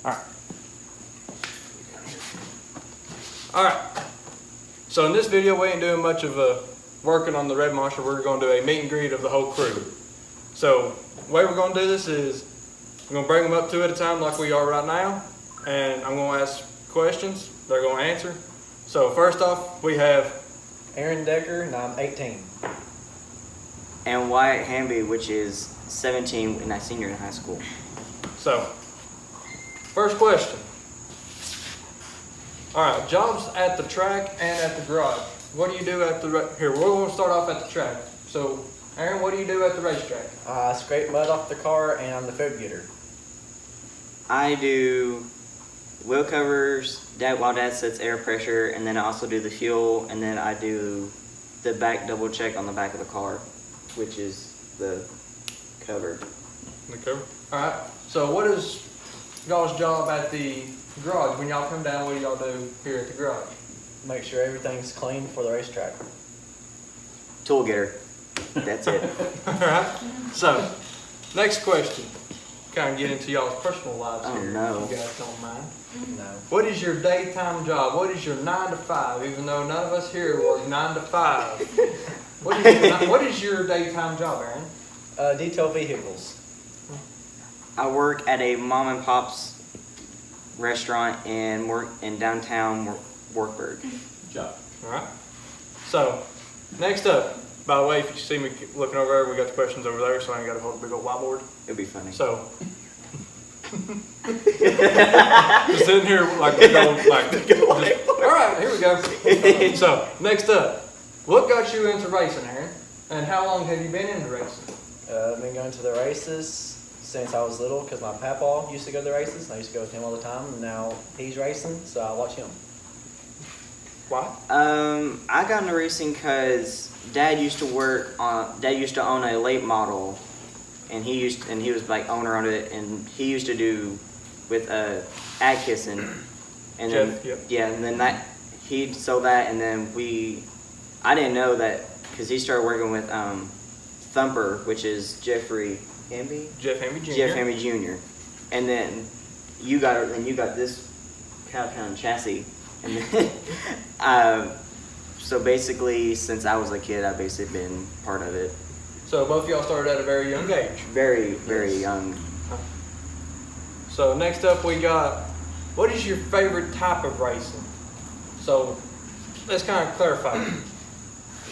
Alright. So in this video, we ain't doing much of working on the Red Monster. We're going to do a meet and greet of the whole crew. So the way we're going to do this is we're going to bring them up two at a time like we are right now. And I'm going to ask questions. They're going to answer. So first off, we have Aaron Decker, and I'm 18. And Wyatt Hamby, which is 17 and a senior in high school. So, first question. Alright, jobs at the track and at the garage. What do you do at the, here, we're going to start off at the track. So, Aaron, what do you do at the racetrack? I scrape mud off the car, and I'm the food getter. I do wheel covers, while Dad sets air pressure, and then I also do the fuel, and then I do the back double check on the back of the car, which is the cover. The cover? Alright, so what is y'all's job at the garage? When y'all come down, what do y'all do here at the garage? Make sure everything's clean for the racetrack. Tool getter. That's it. Alright, so next question. Kind of get into y'all's personal lives Oh, here. no. If you guys don't mind. No. What is your daytime job? What is your 9 to 5? Even though none of us here work 9 to 5. What is your daytime job, Aaron? Detail vehicles. I work at a mom and pop's restaurant in downtown Wartburg. Good job. Alright. So, next up, by the way, if you see me looking over there, we got the questions over there, so I ain't got to hold a big old whiteboard. It'd be funny. So, just sitting here like we go, alright, here we go. So, next up, what got you into racing, Aaron? And how long have you been into racing? I've been going to the races since I was little because my papa used to go to the races. And I used to go with him all the time, and now he's racing, so I watch him. Why? I got into racing because Dad used to own a late model, and he was like owner on it, and he used to do with Atkinson, and Jeff, then yep. yeah, and then he sold that, and then I didn't know that because he started working with Thumper, which is Jeffrey Hamby. Jeff Hamby Jr. Jeff Hamby Jr. And then you got this cow pound chassis, and then so basically since I was a kid, I've basically been part of it. So both of y'all started at a very young age. Very, very young. So next up we got, what is your favorite type of racing? So let's kind of clarify.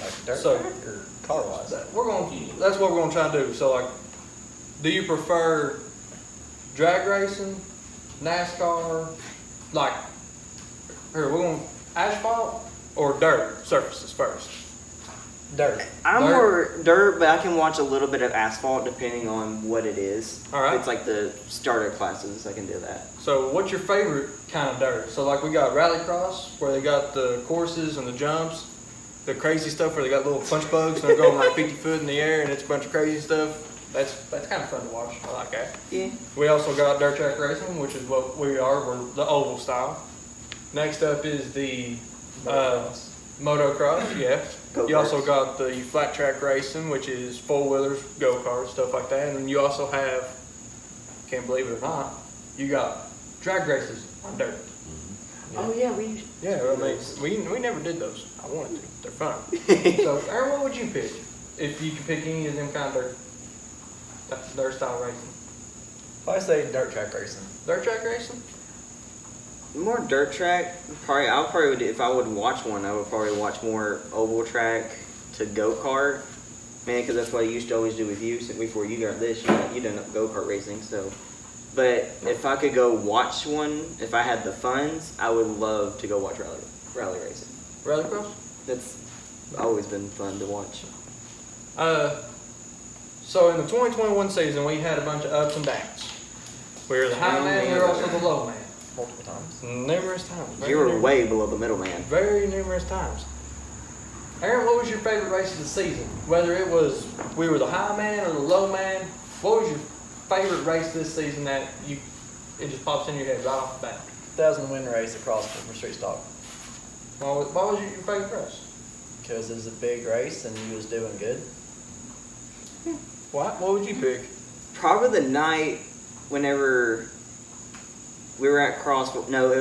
Like dirt So- track or car-wise? That's what we're gonna try to do. So like, do you prefer drag racing, NASCAR, like, here we're going asphalt or dirt surfaces first? Dirt. I'm Dirt? more dirt, but I can watch a little bit of asphalt depending on what it is. All right. It's like the starter classes. I can do that. So what's your favorite kind of dirt? So like we got rallycross where they got the courses and the jumps, the crazy stuff where they got little punch bugs and they're going like 50 foot in the air and it's a bunch of crazy stuff. That's kind of fun to watch. I like that. Yeah. We also got dirt track racing, which is what we are. We're the oval style. Next up is the motocross. Yeah. Go-karts. You also got the flat track racing, which is four-wheelers, go-karts, stuff like that. And then you also have, can't believe it or not, you got drag races on dirt. Oh yeah, Yeah, I mean, we never did those. I wanted to. They're fun. So, Aaron, what would you pick if you could pick any of them kind of dirt style racing? I say dirt track racing. Dirt track racing? More dirt track. If I would watch one, I would probably watch more oval track to go kart. Man, because that's what I used to always do with you. So before you got this, you done go kart racing. So, but if I could go watch one, if I had the funds, I would love to go watch rally racing. Rallycross? That's always been fun to watch. So in the 2021 season, we had a bunch of ups and downs. We were the high man, we were also the low man. Multiple times. Numerous times. You were way below the middleman. Very numerous times. Aaron, what was your favorite race of the season? Whether it was we were the high man or the low man, what was your favorite race this season that it just pops in your head right off the bat? 1,000 win race across from street stock. Why was your favorite race? Because it was a big race and you was doing good. What would you pick? Probably the night whenever we were at no, it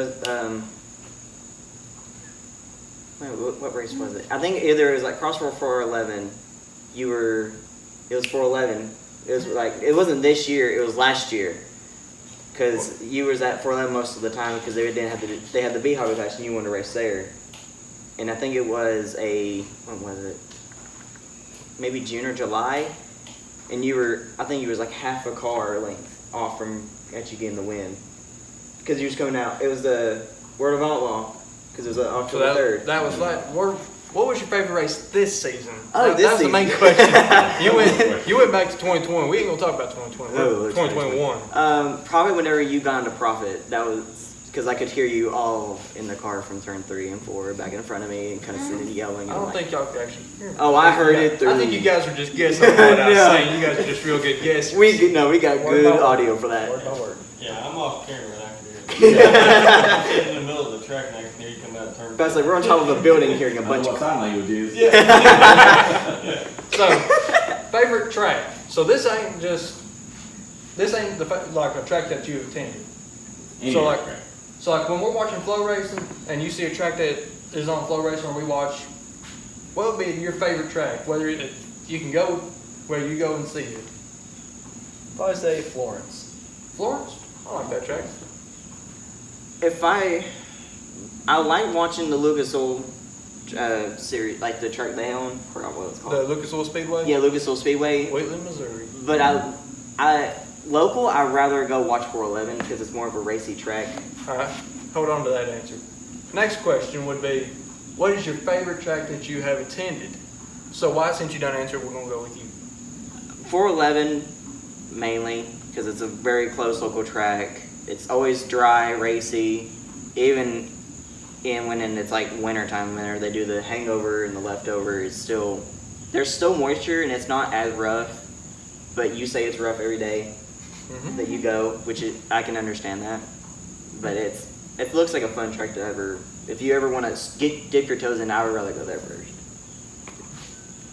was, what race was it? I think either it was like Crossroad 411, it was 411. It was like, it wasn't this year, it was last year. Because you was at 411 most of the time because they had the B-Hobby class and you wanted to race there. And I think it was when was it? Maybe June or July. And I think you was like half a car length off from actually getting the win. Because you was coming out. It was the World of Outlaw. Because it was October 3rd. That was like, what was your favorite race this season? Oh, that was the main question. You went back to 2020. We ain't gonna talk about 2020. Oh, 2021. Probably whenever you got into Profit. That was because I could hear you all in the car from turn 3 and 4 back in front of me and kind of sitting yelling. I don't think y'all could actually hear me. Oh, I heard it through. I think you guys were just guessing what I was saying. You guys are just real good guessers. We got Word good by word. audio for that. Word by word. Yeah, I'm off camera and I can hear it. I'm sitting in the middle of the track and I can hear you come out of turn. But it's like we're on top of a building hearing a bunch what of. sign language is. Yeah. So, favorite track. So this ain't like a track that you attended. So like when we're watching flow racing and you see a track that is on flow racing or we watch, what would be your favorite track? Whether you can go where you go and see it. Probably say Florence. Florence? I like that track. I like watching the Lucas Oil series, like the track they own. I forgot what it's called. The Lucas Oil Speedway? Yeah, Lucas Oil Speedway. Wheatland, Missouri. But local, I'd rather go watch 411 because it's more of a racy track. Alright, hold on to that answer. Next question would be, what is your favorite track that you have attended? So why, since you don't answer, we're going to go with you. 411 mainly because it's a very close local track. It's always dry, racy, even when it's like winter time, whenever they do the hangover and the leftover, there's still moisture and it's not as rough. But you say it's rough every day that you go, which I can understand that. But it looks like a fun track to if you ever want to dip your toes in, I would rather go there first.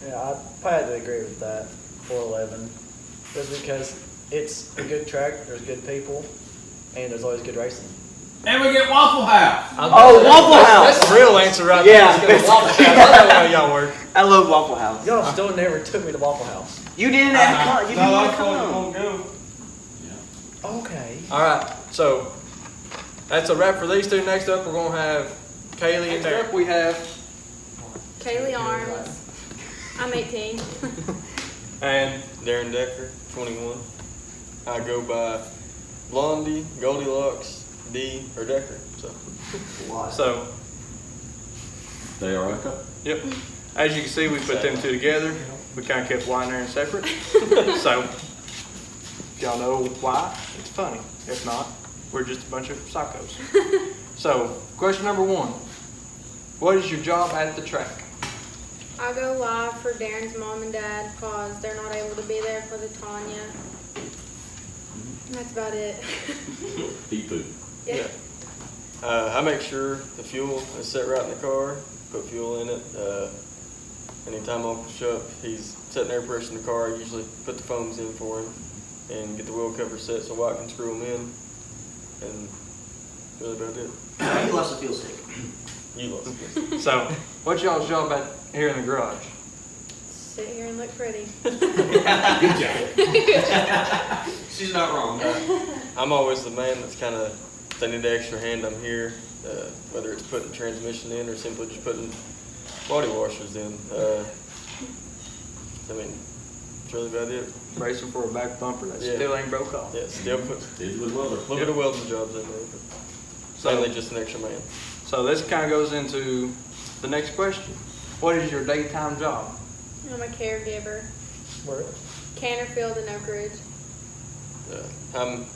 Yeah, I probably have to agree with that. 411, just because it's a good track. There's good people, and there's always good racing. And we get Waffle House. Oh, Waffle House! That's the real answer right Yeah. there. It's gonna Waffle House. I don't know how y'all work. I love Waffle House. Y'all still never took me to Waffle House. You didn't have to come. You didn't No, want I to thought you come. won't go. Okay. Alright, so that's a wrap for these two. Next up, we're going to have Kaylee and Derek. We have Kaylee Arms. I'm 18. and Darren Decker, 21. I go by Blondie, Goldilocks, D, or Decker. So, They are a couple. yep. As you can see, we put them two together. We kind of kept Wine and separate. So, if y'all know why, it's funny. If not, we're just a bunch of psychos. So, question number 1. What is your job at the track? I go live for Darren's mom and dad because they're not able to be there for the Tanya. And that's about it. Eat food. Yeah. I make sure the fuel is set right in the car, put fuel in it. Anytime Uncle show up, he's setting air pressure in the car. I usually put the foams in for him and get the wheel cover set so I can screw them in. And really about it. You lost the fuel stick. You lost it. So, what's y'all's job at here in the garage? Sit here and look pretty. Good job. She's not wrong. I'm always the man that's kind of, if they need an extra hand, I'm here. Whether it's putting transmission in or simply just putting body washers in. I mean, it's really about it. Racing for a back bumper that Yeah. still ain't broke off. Yeah, still put Did with welder. a little bit of welding jobs in there, but mainly just an extra man. So this kind of goes into the next question. What is your daytime job? I'm a caregiver. Where? Canterfield and Oak Ridge. I've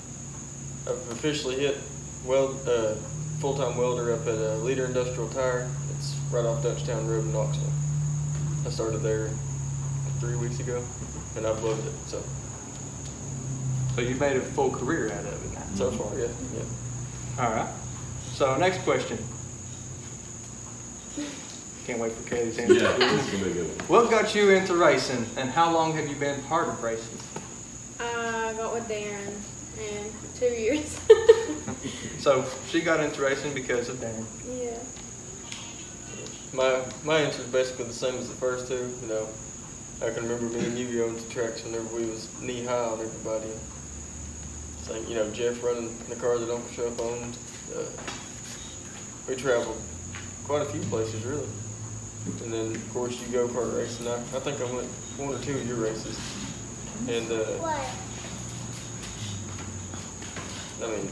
officially hit full-time welder up at Leader Industrial Tire. It's right off Dutchtown Road in Knoxville. I started there 3 weeks ago, and I've loved it. So You made a full career out of it now. so far, yeah. All right. So next question. Can't wait for Kaylee's answer. Yeah, this is gonna be a good one. What got you into racing, and how long have you been part of racing? I got with Darren in 2 years. So she got into racing because of Darren. Yeah. My answer is basically the same as the first two. You know, I can remember me and you going to tracks whenever we was knee high on everybody. So, you know, Jeff running the car that Uncle Shep owned. We traveled quite a few places, really. And then, of course, you go-kart racing. I think I went 1 or 2 of your races. And, I mean,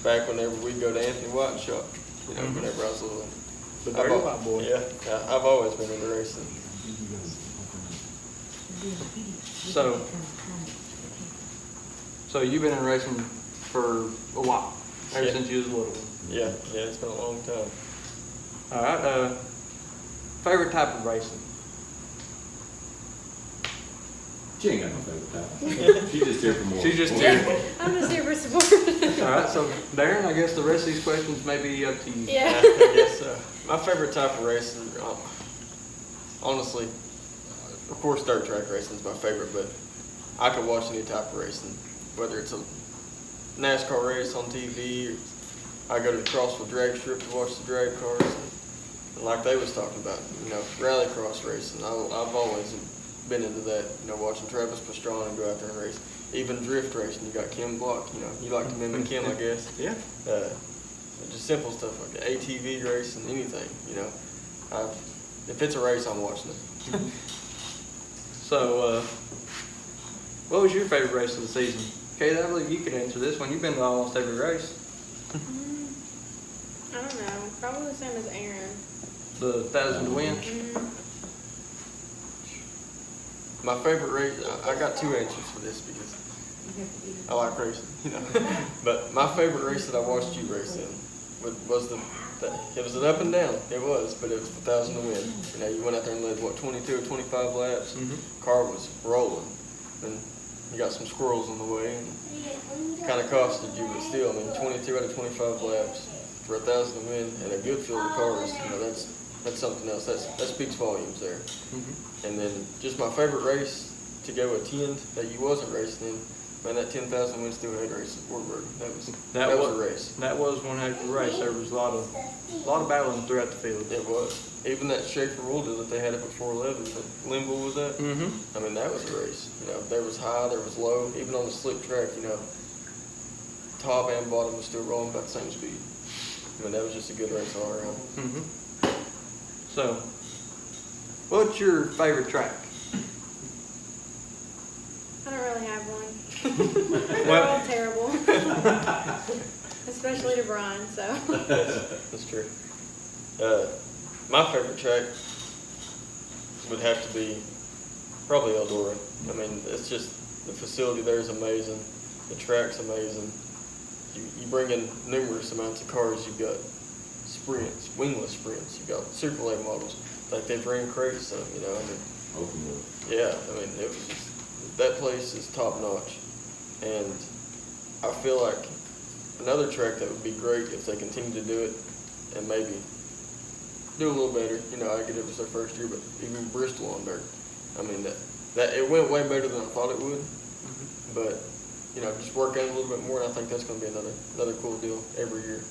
back whenever we'd go to Anthony White's shop, you know, whenever I was little. The dirty white boy. Yeah, I've always been into racing. So you've been in racing for a while, ever Yeah. since you was little. Yeah, it's been a long time. All right. Favorite type of racing? She ain't got no favorite type. She's just here for more. She's just more here. support. I'm just here for support. All right. So Darren, I guess the rest of these questions may be up to you. Yeah. I guess my favorite type of racing, honestly, of course, dirt track racing is my favorite, but I could watch any type of racing, whether it's a NASCAR race on TV, or I go to the Crossville drag strip to watch the drag cars, and like they was talking about, you know, rallycross racing. I've always been into that, you know, watching Travis Pastrana go out there and race. Even drift racing, you got Kim Block, you know, you like to mimic Kim, I guess. Yeah. Just simple stuff like that. ATV racing, anything, you know. If it's a race, I'm watching it. So, what was your favorite race of the season? Kate, I believe you could answer this one. You've been to almost every race. I don't know. Probably the same as Aaron. The 1,000 to win. My favorite race, I got 2 answers for this because I like racing, you know. But my favorite race that I watched you race in was it was an up and down. It was, but it was the 1,000 to win. You know, you went out there and led, 22 or 25 laps. Car was rolling. And you got some squirrels on the way. And kind of costed you, but still, I mean, 22 out of 25 laps for 1,000 to win and a good field of cars, you know, that's something else. That speaks volumes there. And then just my favorite race to go attend that you wasn't racing in, man, that 10,000 win steelhead race at Wartburg. That was a race. That was one heck of a race. There was a lot of battling throughout the field. It was. Even that Schaefer rule deal that they had up at 411 that Linville was at. I mean, that was a race. You know, there was high, there was low. Even on the slick track, you know, top and bottom was still rolling about the same speed. I mean, that was just a good race all around. So, what's your favorite track? I don't really have one. They're all terrible. Especially to Brian, so. That's true. My favorite track would have to be probably Eldora. I mean, it's just, the facility there is amazing. The track's amazing. You bring in numerous amounts of cars. You've got sprints, wingless sprints. You've got Super Late models. Like they've ran crazy stuff, you know. I mean, Open wheel. yeah, I mean, it was just, that place is top notch. And I feel like another track that would be great if they continue to do it and maybe do a little better. You know, I get it was their first year, but even Bristol on dirt. I mean, that it went way better than I thought it would. But, you know, just work out a little bit more, and I think that's going to be another cool deal every year.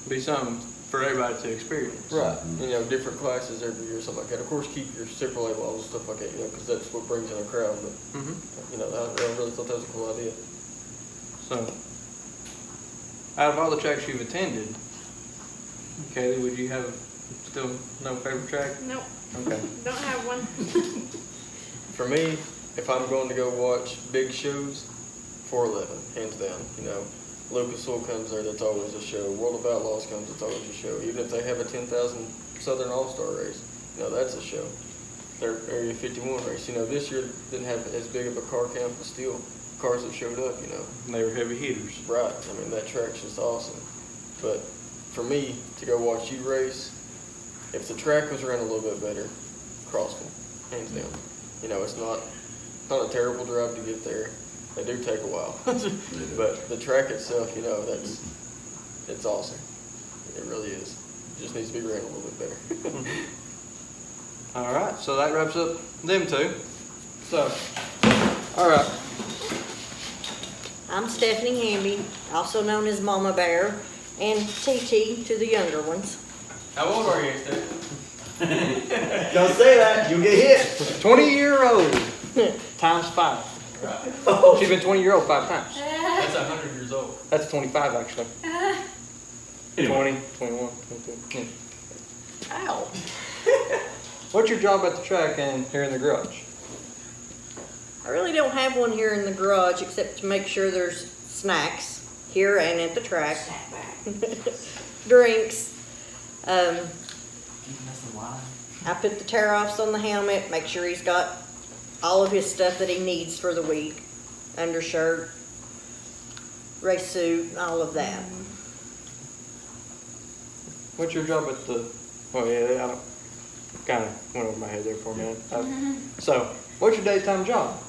Be something for everybody to experience. Right. You know, different classes every year, something like that. Of course, keep your Super Late models, stuff like that, you know, because that's what brings in a crowd. But, you know, I really thought that was a cool idea. So, out of all the tracks you've attended, Kaylee, would you have still no favorite track? Nope. Okay. Don't have one. For me, if I'm going to go watch big shows, 411, hands down. You know, Lucas Oil comes there, that's always a show. World of Outlaws comes, it's always a show. Even if they have a 10,000 Southern All-Star race, you know, that's a show. Their Area 51 race, you know, this year didn't have as big of a car count, but still, cars that showed up, you know. They were heavy hitters. Right. I mean, that track's just awesome. But for me, to go watch you race, if the track was ran a little bit better, Crossville, hands down. You know, it's not a terrible drive to get there. They do take a while. But the track itself, you know, it's awesome. It really is. It just needs to be ran a little bit better. All right, so that wraps up them two. So, all right. I'm Stephanie Hamby, also known as Mama Bear, and TT to the younger ones. How old are you, Steve? Don't say that, you'll get hit. 20-year-old times 5. Oh. She's been 20-year-old 5 times. That's 100 years old. That's 25 actually. Anyway. 20, 21, 22. Yeah. Ow. What's your job at the track and here in the garage? I really don't have one here in the garage except to make sure there's snacks here and at the track. Drinks. I put the tear-offs on the helmet, make sure he's got all of his stuff that he needs for the week. Undershirt, race suit, all of that. What's your job at the, oh yeah, I kind of went over my head there for a minute. So, what's your daytime job?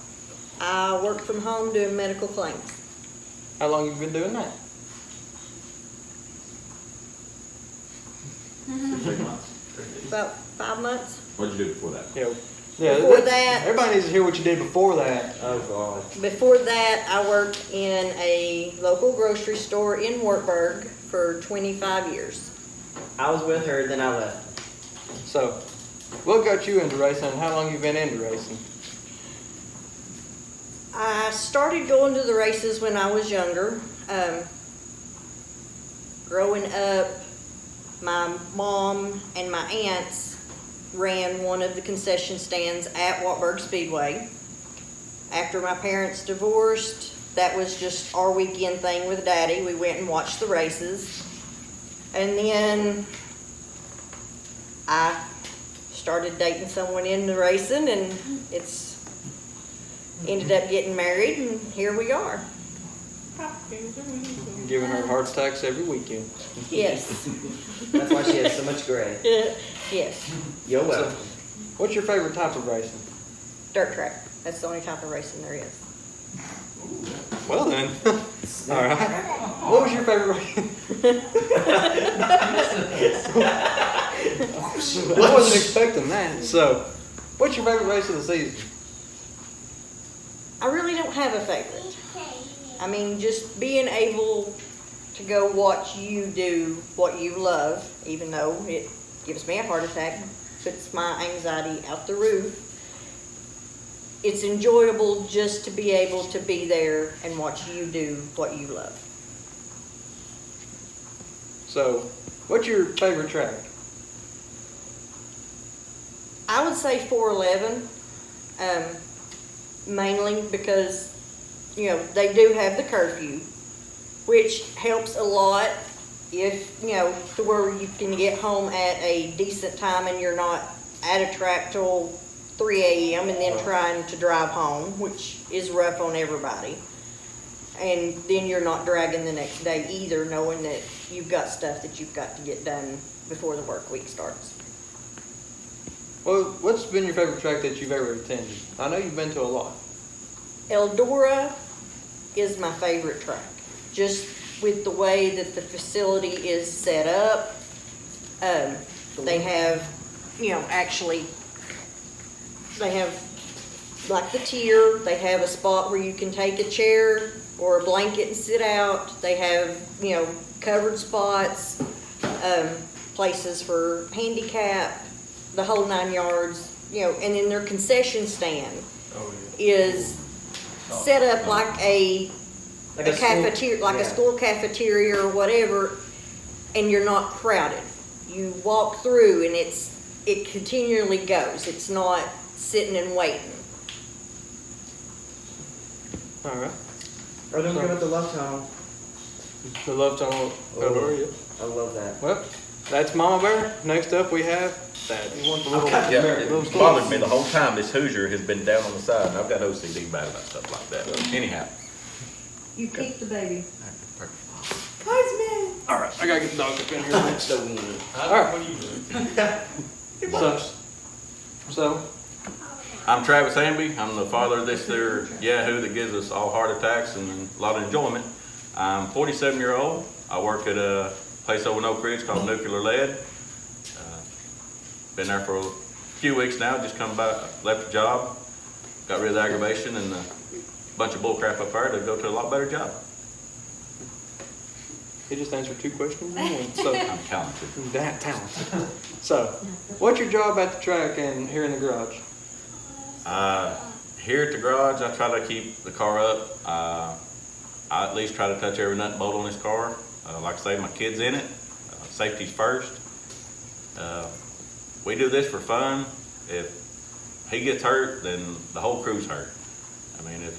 I work from home doing medical claims. How long have you been doing that? 3 months. About 5 months. What'd you do before that? Yeah, Before that- everybody needs to hear what you did before that. Oh, God. Before that, I worked in a local grocery store in Wartburg for 25 years. I was with her, then I left. So, what got you into racing and how long you been into racing? I started going to the races when I was younger. Growing up, my mom and my aunts ran one of the concession stands at Wartburg Speedway. After my parents divorced, that was just our weekend thing with Daddy. We went and watched the races. And then I started dating someone into racing, and it's ended up getting married, and here we are. Giving her heart attacks every weekend. Yes. That's why she has so much gray. Yes. You're welcome. What's your favorite type of racing? Dirt track. That's the only type of racing there is. Well then, all right. What was your favorite racing? I wasn't expecting that. So, what's your favorite race of the season? I really don't have a favorite. I mean, just being able to go watch you do what you love, even though it gives me a heart attack, puts my anxiety out the roof. It's enjoyable just to be able to be there and watch you do what you love. So, what's your favorite track? I would say 411, mainly because, you know, they do have the curfew, which helps a lot if, you know, to where you can get home at a decent time and you're not at a track till 3 a.m. and then trying to drive home, which is rough on everybody. And then you're not dragging the next day either, knowing that you've got stuff that you've got to get done before the work week starts. Well, what's been your favorite track that you've ever attended? I know you've been to a lot. Eldora is my favorite track, just with the way that the facility is set up. They have, you know, actually, they have like the tier, they have a spot where you can take a chair or a blanket and sit out. They have, you know, covered spots, places for handicap, the whole 9 yards, you know, and then their concession stand is set up like a cafeteria, like a school cafeteria or whatever, and you're not crowded. You walk through and it continually goes. It's not sitting and waiting. All right. Or don't forget about the love tunnel. The Love Tunnel Eldora, yeah. I love that. Well, that's Mama Bear. Next up we have Thad. You want the little, Yeah, little it bothered me the whole time this Hoosier has been down on the side, and I've got OCD bad about stuff like that. Anyhow. You keep the baby. All right, I gotta get the dog up in here next. All right. What are you doing? So, I'm Travis Hamby. I'm the father of this there Yahoo that gives us all heart attacks and a lot of enjoyment. I'm 47-year-old. I work at a place over in Oak Ridge called Nuclear Lead. Been there for a few weeks now, just come back, left the job, got rid of the aggravation, and bunch of bull crap up there, they'd go to a lot better job. He just answered 2 questions in one. So I'm talented. that talented. So, what's your job at the track and here in the garage? Here at the garage, I try to keep the car up. I at least try to touch every nut and bolt on this car. Like I say, my kid's in it. Safety's first. We do this for fun. If he gets hurt, then the whole crew's hurt. I mean, if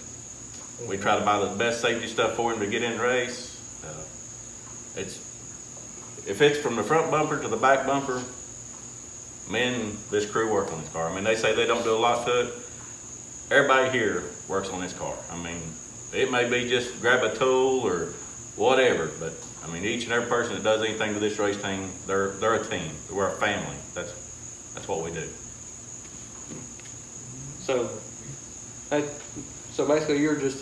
we try to buy the best safety stuff for him to get in the race, if it's from the front bumper to the back bumper, me and this crew work on this car. I mean, they say they don't do a lot to it. Everybody here works on this car. I mean, it may be just grab a tool or whatever, but I mean, each and every person that does anything to this race team, they're a team. We're a family. That's what we do. So basically, you're just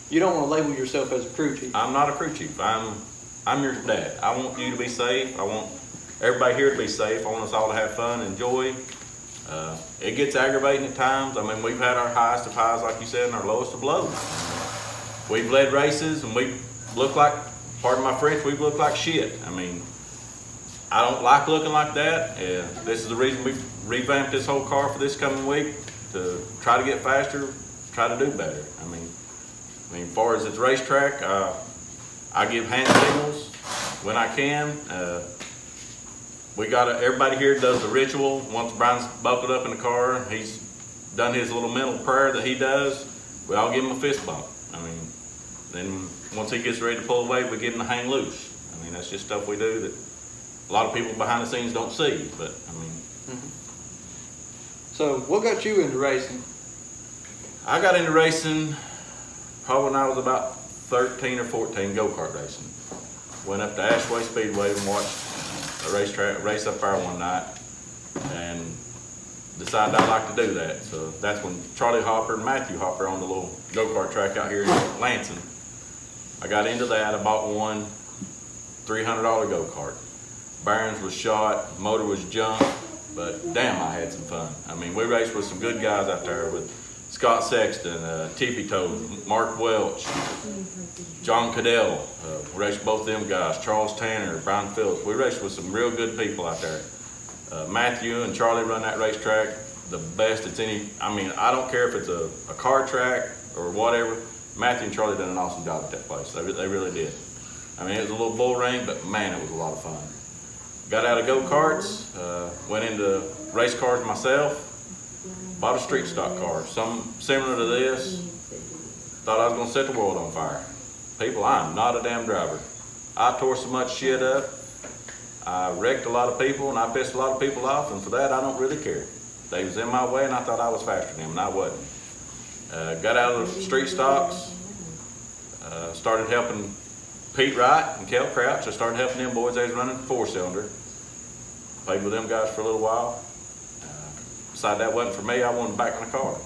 you don't want to label yourself as a crew chief. I'm not a crew chief. I'm your dad. I want you to be safe. I want everybody here to be safe. I want us all to have fun, enjoy. It gets aggravating at times. I mean, we've had our highest of highs, like you said, and our lowest of lows. We've led races, and we look like, pardon my French, we look like shit. I mean, I don't like looking like that. This is the reason we've revamped this whole car for this coming week, to try to get faster, try to do better. I mean, as far as its racetrack, I give hand signals when I can. Everybody here does the ritual. Once Brian's buckled up in the car, he's done his little mental prayer that he does, we all give him a fist bump. I mean, then once he gets ready to pull away, we give him to hang loose. I mean, that's just stuff we do that a lot of people behind the scenes don't see, but I mean. So, what got you into racing? I got into racing probably when I was about 13 or 14, go-kart racing. Went up to Ashway Speedway and watched a race up there one night, and decided I'd like to do that. So that's when Charlie Hopper and Matthew Hopper owned a little go-kart track out here in Lansing. I got into that. I bought one $300 go-kart. Bearings was shot, motor was junk, but damn, I had some fun. I mean, we raced with some good guys out there, with Scott Sexton, Tippy Toes, Mark Welch, John Cadell. We raced with both of them guys, Charles Tanner, Brian Phillips. We raced with some real good people out there. Matthew and Charlie run that racetrack the best it's any. I mean, I don't care if it's a car track or whatever. Matthew and Charlie did an awesome job at that place. They really did. I mean, it was a little bull ring, but man, it was a lot of fun. Got out of go-karts, went into race cars myself, bought a street stock car, some similar to this. Thought I was gonna set the world on fire. People, I'm not a damn driver. I tore so much shit up. I wrecked a lot of people, and I pissed a lot of people off, and for that, I don't really care. They was in my way, and I thought I was faster than them, and I wasn't. Got out of the street stocks, started helping Pete Wright and Kel Crouch. I started helping them boys. They was running 4-cylinder. Played with them guys for a little while. Decided that wasn't for me. I wanted back in the car.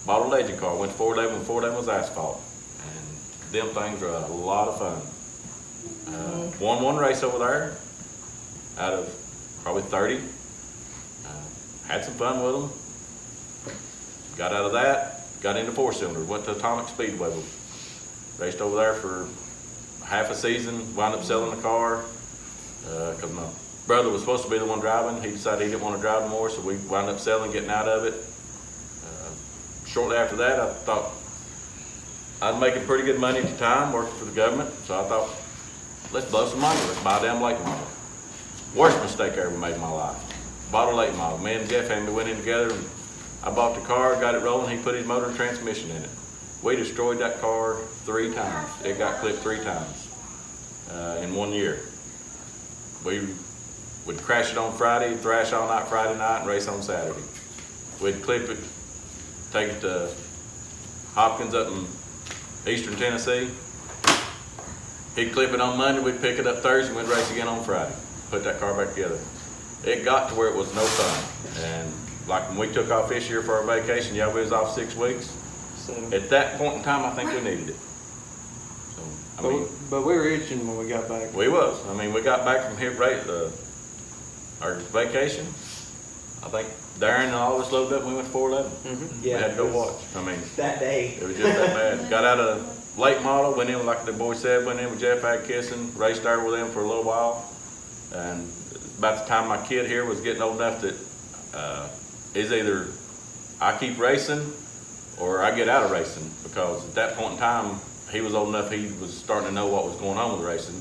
Bought a Legend car. Went to 411 when 411 was asphalt. And them things are a lot of fun. Won one race over there out of probably 30. Had some fun with them. Got out of that. Got into 4-cylinder. Went to Atomic Speedway. Raced over there for half a season. Wound up selling the car because my brother was supposed to be the one driving. He decided he didn't want to drive anymore, so we wound up selling, getting out of it. Shortly after that, I thought I was making pretty good money at the time, working for the government. So I thought, let's blow some money. Let's buy a damn late model. Worst mistake I ever made in my life. Bought a late model. Me and Jeff Hamby went in together. And I bought the car, got it rolling. He put his motor and transmission in it. We destroyed that car 3 times. It got clipped 3 times in 1 year. We would crash it on Friday, thrash all night Friday night, and race on Saturday. We'd clip it, take it to Hopkins up in eastern Tennessee. He'd clip it on Monday, we'd pick it up Thursday, and we'd race again on Friday. Put that car back together. It got to where it was no fun. And like when we took off this year for our vacation, yeah, we was off 6 weeks. So at that point in time, I think we needed it. So, but we were itching when we got back. We was. I mean, we got back from here, our vacation. I think Darren and all of us loaded up and we went to 411. Mm-hmm. We had to go watch. I mean, That day. it was just that bad. Got out of late model, went in, like the boy said, went in with Jeff Kissing, raced there with him for a little while. And about the time my kid here was getting old enough that is either I keep racing or I get out of racing, because at that point in time, he was old enough, he was starting to know what was going on with racing.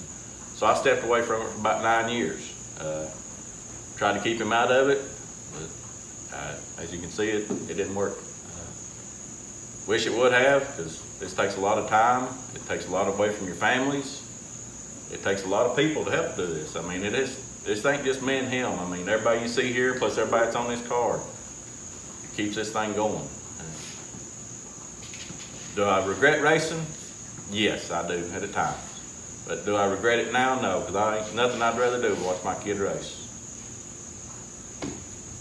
So I stepped away from it for about 9 years. Tried to keep him out of it, but as you can see, it didn't work. Wish it would have, because this takes a lot of time. It takes a lot away from your families. It takes a lot of people to help do this. I mean, this ain't just me and him. I mean, everybody you see here, plus everybody that's on this card, keeps this thing going. Do I regret racing? Yes, I do at a time. But do I regret it now? No, because I ain't nothing I'd rather do but watch my kid race.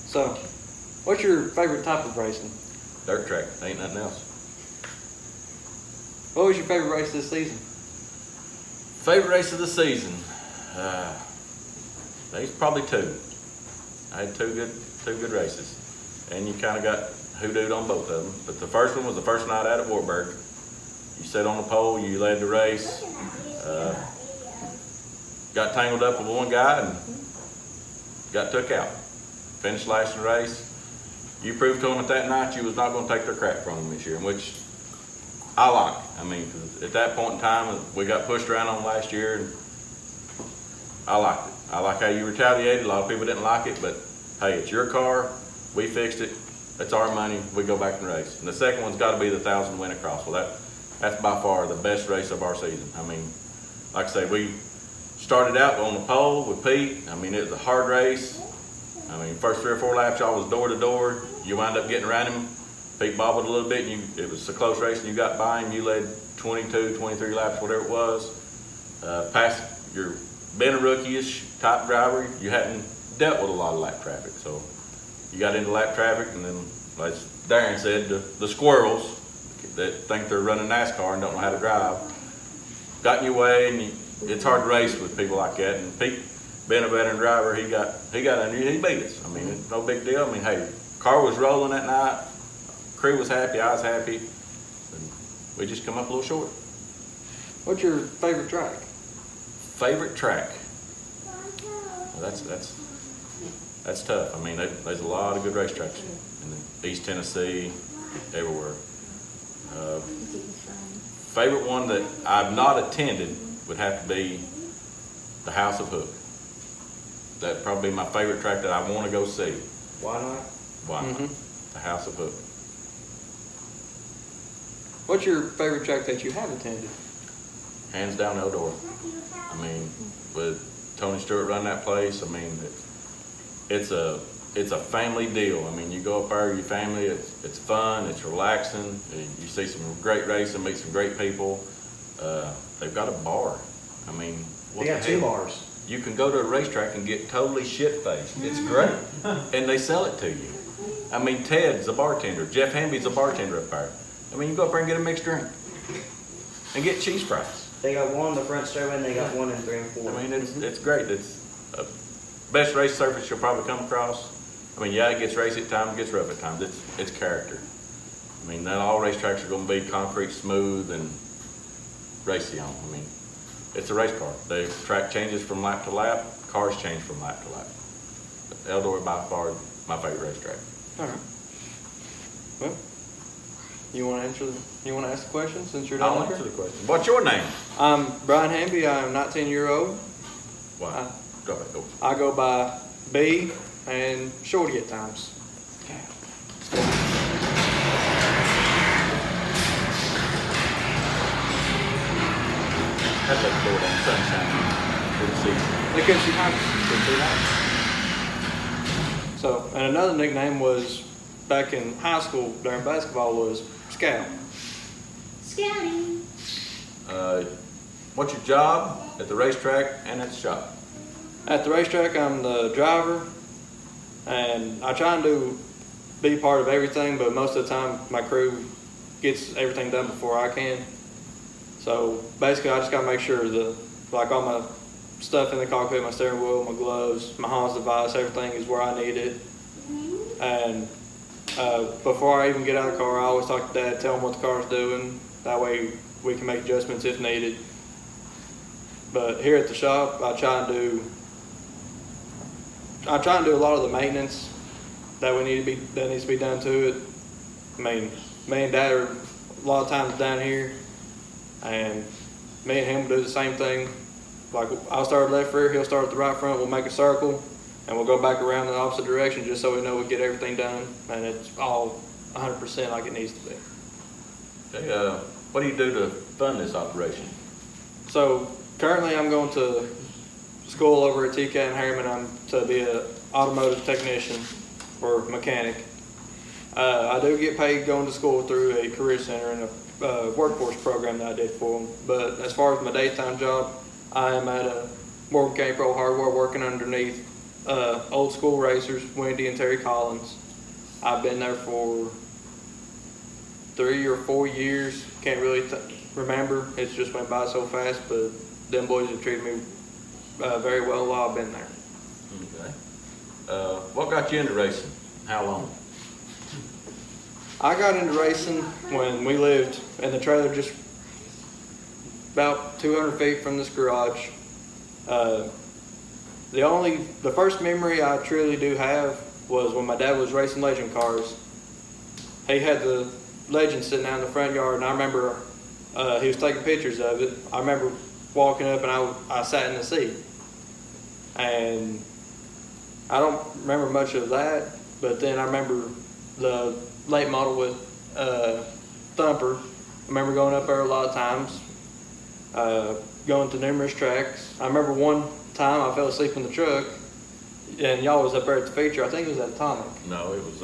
So, what's your favorite type of racing? Dirt track, ain't nothing else. What was your favorite race this season? Favorite race of the season? There's probably two. I had two good races, and you kind of got hoodooed on both of them. But the first one was the first night out at Wartburg. You sat on the pole, you led the race. Got tangled up with one guy and got took out. Finished last in the race. You proved to them at that night you was not going to take their crap from them this year, which I like. I mean, 'cause at that point in time, we got pushed around on last year, and I liked it. I like how you retaliated. A lot of people didn't like it, but hey, it's your car. We fixed it. It's our money. We go back and race. And the second one's got to be the 1,000 Winter Cross. Well, that's by far the best race of our season. I mean, like I say, we started out on the pole with Pete. I mean, it was a hard race. I mean, first 3 or 4 laps, y'all was door to door. You wind up getting around him. Pete bobbled a little bit, and it was a close race, and you got by him. You led 22, 23 laps, whatever it was. Past your, been a rookie-ish type driver, you hadn't dealt with a lot of lap traffic. So you got into lap traffic, and then, like Darren said, the squirrels that think they're running NASCAR and don't know how to drive got in your way, and it's hard to race with people like that. And Pete, being a veteran driver, he got under you, he beat us. I mean, it's no big deal. I mean, hey, car was rolling that night, crew was happy, I was happy, and we just come up a little short. What's your favorite track? Favorite track? Well, that's tough. I mean, there's a lot of good racetracks in East Tennessee, everywhere. Favorite one that I've not attended would have to be the House of Hook. That'd probably be my favorite track that I want to go see. Why not? Why not? The House of Hook. What's your favorite track that you have attended? Hands down Eldora. I mean, with Tony Stewart running that place, I mean, it's a family deal. I mean, you go up there with your family, it's fun, it's relaxing, you see some great racing, meet some great people. They've got a bar. I mean, what They got the 2 hell? bars. You can go to a racetrack and get totally shit-faced. It's great. And they sell it to you. I mean, Ted's a bartender. Jeff Hamby's a bartender up there. I mean, you go up there and get a mixed drink. And get cheese fries. They got one in the front stairway, and they got one in 3 and 4. I mean, it's great. It's best race surface you'll probably come across. I mean, yeah, it gets racy at times, it gets rough at times. It's character. I mean, not all racetracks are going to be concrete, smooth, and racy on. I mean, it's a race car. The track changes from lap to lap. Cars change from lap to lap. Eldora by far my favorite racetrack. All right. Well, you want to ask the question since you're I'll down answer here? the question. What's your name? I'm Brian Hamby. I'm 19-year-old. Wow. Go ahead. Go. I go by B and Shorty at times. Had that door down, sunshine. Couldn't see. They couldn't see how. Couldn't see that. So, and another nickname was back in high school during basketball was Scout. Scouting. What's your job at the racetrack and at the shop? At the racetrack, I'm the driver, and I try and be part of everything, but most of the time my crew gets everything done before I can. So basically, I just gotta make sure all my stuff in the cockpit, my steering wheel, my gloves, my Hans device, everything is where I need it. And before I even get out of the car, I always talk to Dad, tell him what the car's doing. That way we can make adjustments if needed. But here at the shop, I try and do a lot of the maintenance that needs to be done to it. I mean, me and Dad are a lot of times down here, and me and him will do the same thing. Like, I'll start left rear, he'll start at the right front, we'll make a circle, and we'll go back around in the opposite direction just so we know we get everything done, and it's all 100% like it needs to be. Okay, what do you do to fund this operation? So currently I'm going to school over at TK and Harriman. I'm to be an automotive technician or mechanic. I do get paid going to school through a career center and a workforce program that I did for them. But as far as my daytime job, I am at a Morgan County Pro Hardware working underneath old school racers, Wendy and Terry Collins. I've been there for 3 or 4 years. Can't really remember. It's just went by so fast, but them boys have treated me very well while I've been there. Okay. What got you into racing? How long? I got into racing when we lived in the trailer just about 200 feet from this garage. The first memory I truly do have was when my dad was racing legend cars. He had the legend sitting out in the front yard, and I remember he was taking pictures of it. I remember walking up and I sat in the seat. And I don't remember much of that, but then I remember the late model with Thumper. I remember going up there a lot of times, going to numerous tracks. I remember one time I fell asleep in the truck, and y'all was up there at the feature. I think it was at Atomic. No, it was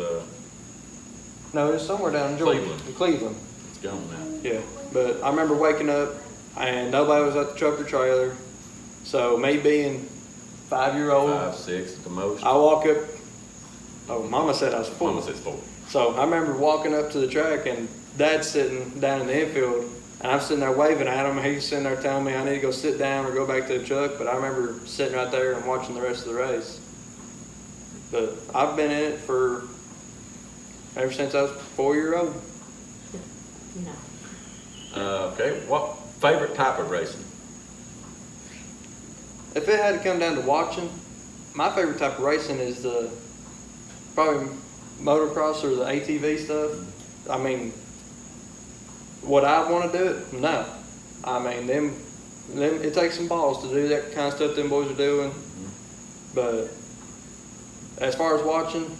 No, it was somewhere down in Georgia. Cleveland. In Cleveland. it's gone now. Yeah, but I remember waking up and nobody was at the truck or trailer. So me being 5-year-old, 5, 6 at the most. I walk up. Oh, Mama said I was 4. Mama says 4. So I remember walking up to the track and Dad's sitting down in the infield, and I'm sitting there waving at him. He's sitting there telling me I need to go sit down or go back to the truck. But I remember sitting right there and watching the rest of the race. But I've been in it for ever since I was 4-year-old. No. Okay, what favorite type of racing? If it had to come down to watching, my favorite type of racing is the probably motocross or the ATV stuff. I mean, would I want to do it? No. I mean, them it takes some balls to do that kind of stuff them boys are doing. But as far as watching,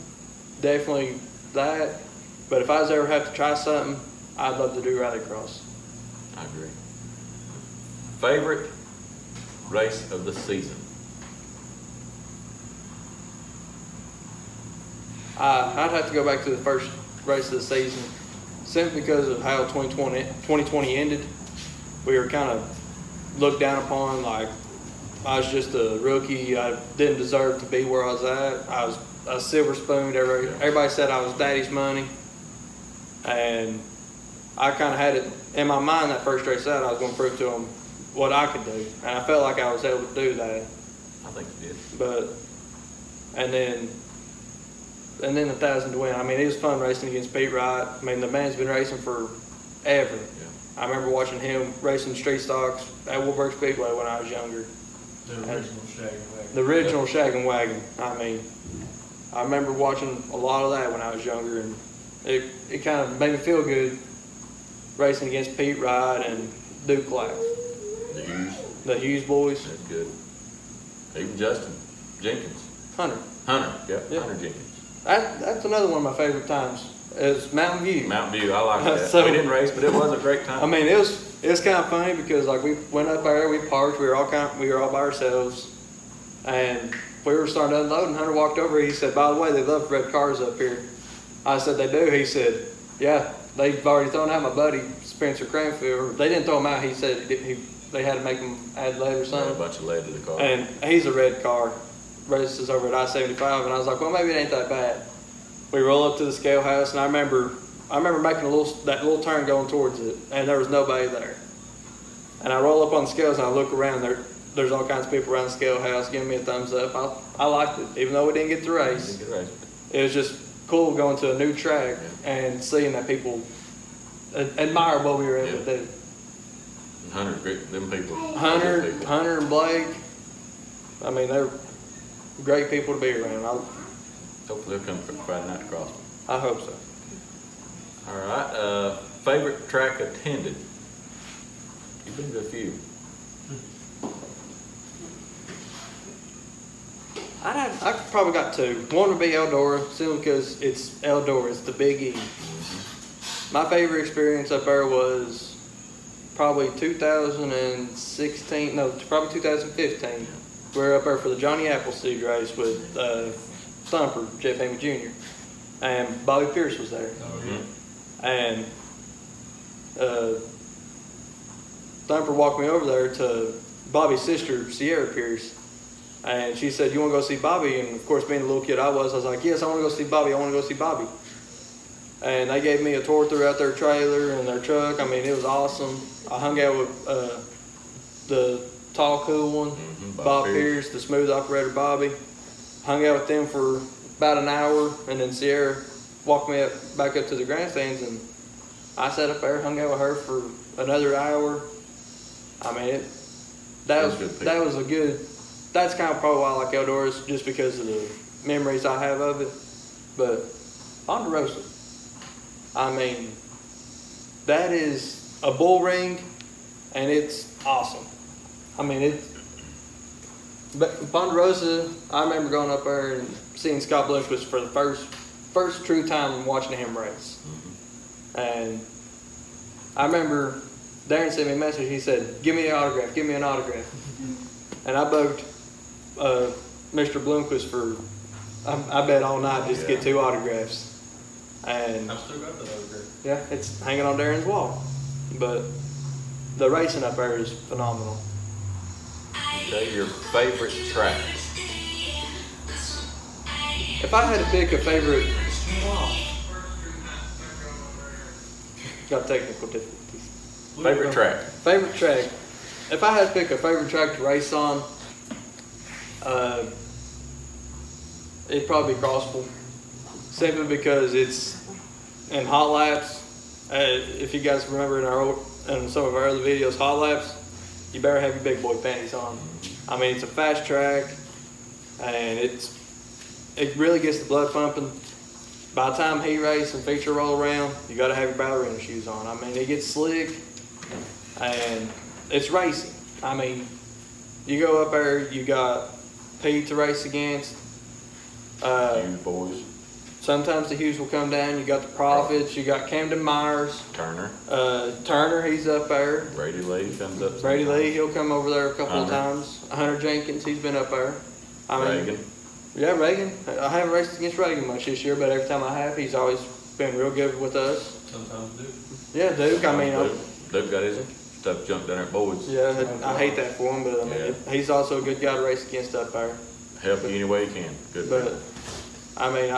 definitely that. But if I was ever have to try something, I'd love to do rallycross. I agree. Favorite race of the season? I'd have to go back to the first race of the season, simply because of how 2020 ended. We were kind of looked down upon, like I was just a rookie. I didn't deserve to be where I was at. I was a silver spoon. Everybody said I was daddy's money. And I kind of had it in my mind that first race out, I was going to prove to them what I could do. And I felt like I was able to do that. I think you did. But, and then 1,000 to win. I mean, it was fun racing against Pete Wright. I mean, the man's been racing forever. Yeah. I remember watching him racing street stocks at Woolburg Speedway when I was younger. The original Shaggin' Wagon. The original Shaggin' Wagon. I mean, I remember watching a lot of that when I was younger, and it kind of made me feel good racing against Pete Wright and Duke Lack. The Hughes boys. That's good. Even Justin Jenkins. Hunter. Yep. Yeah. Hunter Jenkins. That's another one of my favorite times is Mountain View. Mountain View, I like that. So- we didn't race, but it was a great time. I mean, it was kind of funny because like we went up there, we parked, we were all by ourselves, and we were starting to unload. And Hunter walked over. He said, "By the way, they love red cars up here." I said, "They do." He said, "Yeah, they've already thrown out my buddy Spencer Cranfield." They didn't throw him out. He said they had to make him add lead or Add a something. bunch of lead to the car. And he's a red car. Races over at I-75, and I was like, well, maybe it ain't that bad. We roll up to the scale house, and I remember making that little turn going towards it, and there was nobody there. And I roll up on the scales, and I look around. There's all kinds of people around the scale house giving me a thumbs up. I liked it, even though we didn't get to race. Didn't get a race. It was just cool going to a new track and seeing that people admire what we were able to do. Hunter, them people. Hunter and Blake, I mean, they're great people to be around. Hopefully they'll come for Friday night across. I hope so. All right, favorite track attended? You've been to a few. I probably got two. One would be Eldora, simply because it's Eldora, it's the Big E. My favorite experience up there was probably 2016, no, probably 2015. We were up there for the Johnny Appleseed race with Thumper, Jeff Hamby Jr. And Bobby Pierce was there. And Thumper walked me over there to Bobby's sister, Sierra Pierce. And she said, "You want to go see Bobby?" And of course, being the little kid I was like, "Yes, I want to go see Bobby. I want to go see Bobby." And they gave me a tour throughout their trailer and their truck. I mean, it was awesome. I hung out with the tall, cool one, Bob Pierce, the smooth operator Bobby. Hung out with them for about an hour, and then Sierra walked me back up to the grandstands, and I sat up there, hung out with her for another hour. I mean, that was a good. That's kind of probably why I like Eldora, just because of the memories I have of it. But Ponderosa, I mean, that is a bull ring, and it's awesome. I mean, but Ponderosa, I remember going up there and seeing Scott Bloomquist for the first true time and watching him race. And I remember Darren sent me a message. He said, "Give me an autograph. Give me an autograph." And I bugged Mr. Bloomquist for, I bet all night just to get 2 autographs. And I've still got that autograph. yeah, it's hanging on Darren's wall. But the racing up there is phenomenal. Okay, your favorite track? If I had to pick a favorite, got technical difficulties. Favorite track? Favorite track. If I had to pick a favorite track to race on, it'd probably be Crossville. Simply because it's in hot laps. If you guys remember in some of our other videos, hot laps, you better have your big boy panties on. I mean, it's a fast track, and it really gets the blood pumping. By the time heat race and feature roll around, you got to have your ballerina shoes on. I mean, it gets slick, and it's racing. I mean, you go up there, you got Pete to race against. You boys. Sometimes the Hughes will come down. You got the Prophets. You got Camden Myers. Turner. Turner, he's up there. Brady Lee comes up. Brady Lee, he'll come over there a couple of Hunter. times. Hunter Jenkins, he's been up there. I mean, Reagan. Yeah, Reagan. I haven't raced against Reagan much this year, but every time I have, he's always been real good with us. Sometimes Duke. Yeah, Duke. I mean, Duke got his stuff jumped down there at Boyd's. yeah, I hate that for him, but I mean, he's also a good guy to race against up there. Help you any way you can. Good. But I mean,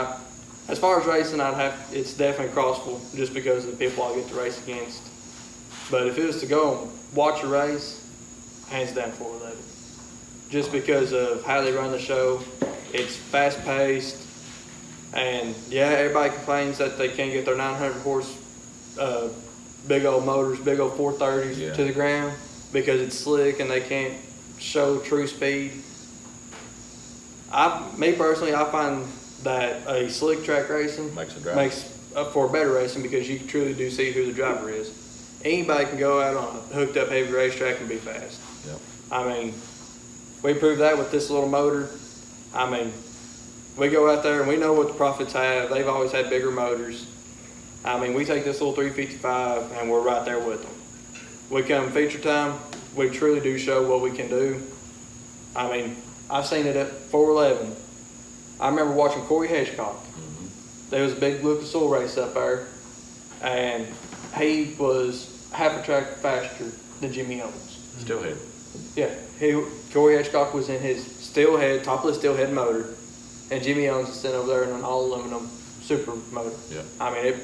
as far as racing, it's definitely Crossville, just because of the people I get to race against. But if it was to go and watch a race, hands down 411. Just because of how they run the show, it's fast paced, and yeah, everybody complains that they can't get their 900 horse big old motors, big old 430s to the ground because it's slick and they can't show true speed. Me personally, I find that a slick track racing makes up for better racing because you truly do see who the driver is. Anybody can go out on a hooked up heavy racetrack and be fast. Yep. I mean, we proved that with this little motor. I mean, we go out there and we know what the Prophets have. They've always had bigger motors. I mean, we take this little 355 and we're right there with them. We come feature time, we truly do show what we can do. I mean, I've seen it at 411. I remember watching Corey Hedgecock. There was a big Lucas Oil race up there, and he was half a track faster than Jimmy Owens. Still head. Yeah, Corey Hedgecock was in his topless steel head motor, and Jimmy Owens is sitting over there in an all aluminum super motor. Yeah. I mean,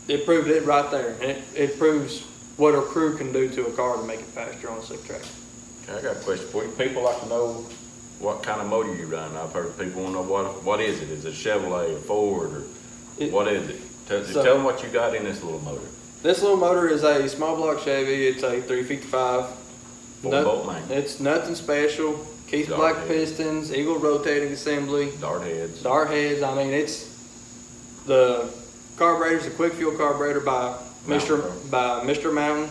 it proved it right there, and it proves what a crew can do to a car to make it faster on a slick track. Okay, I got a question for you. People like to know what kind of motor you run. I've heard people want to know what is it? Is it Chevrolet, Ford, or what is it? Tell them what you got in this little motor. This little motor is a small block Chevy. It's a 355. 4-bolt main. It's nothing special. Keith Dart Black head. pistons, Eagle rotating assembly, Dart heads. dart heads. I mean, it's the carburetor's a quick fuel carburetor by Mr. Mountain.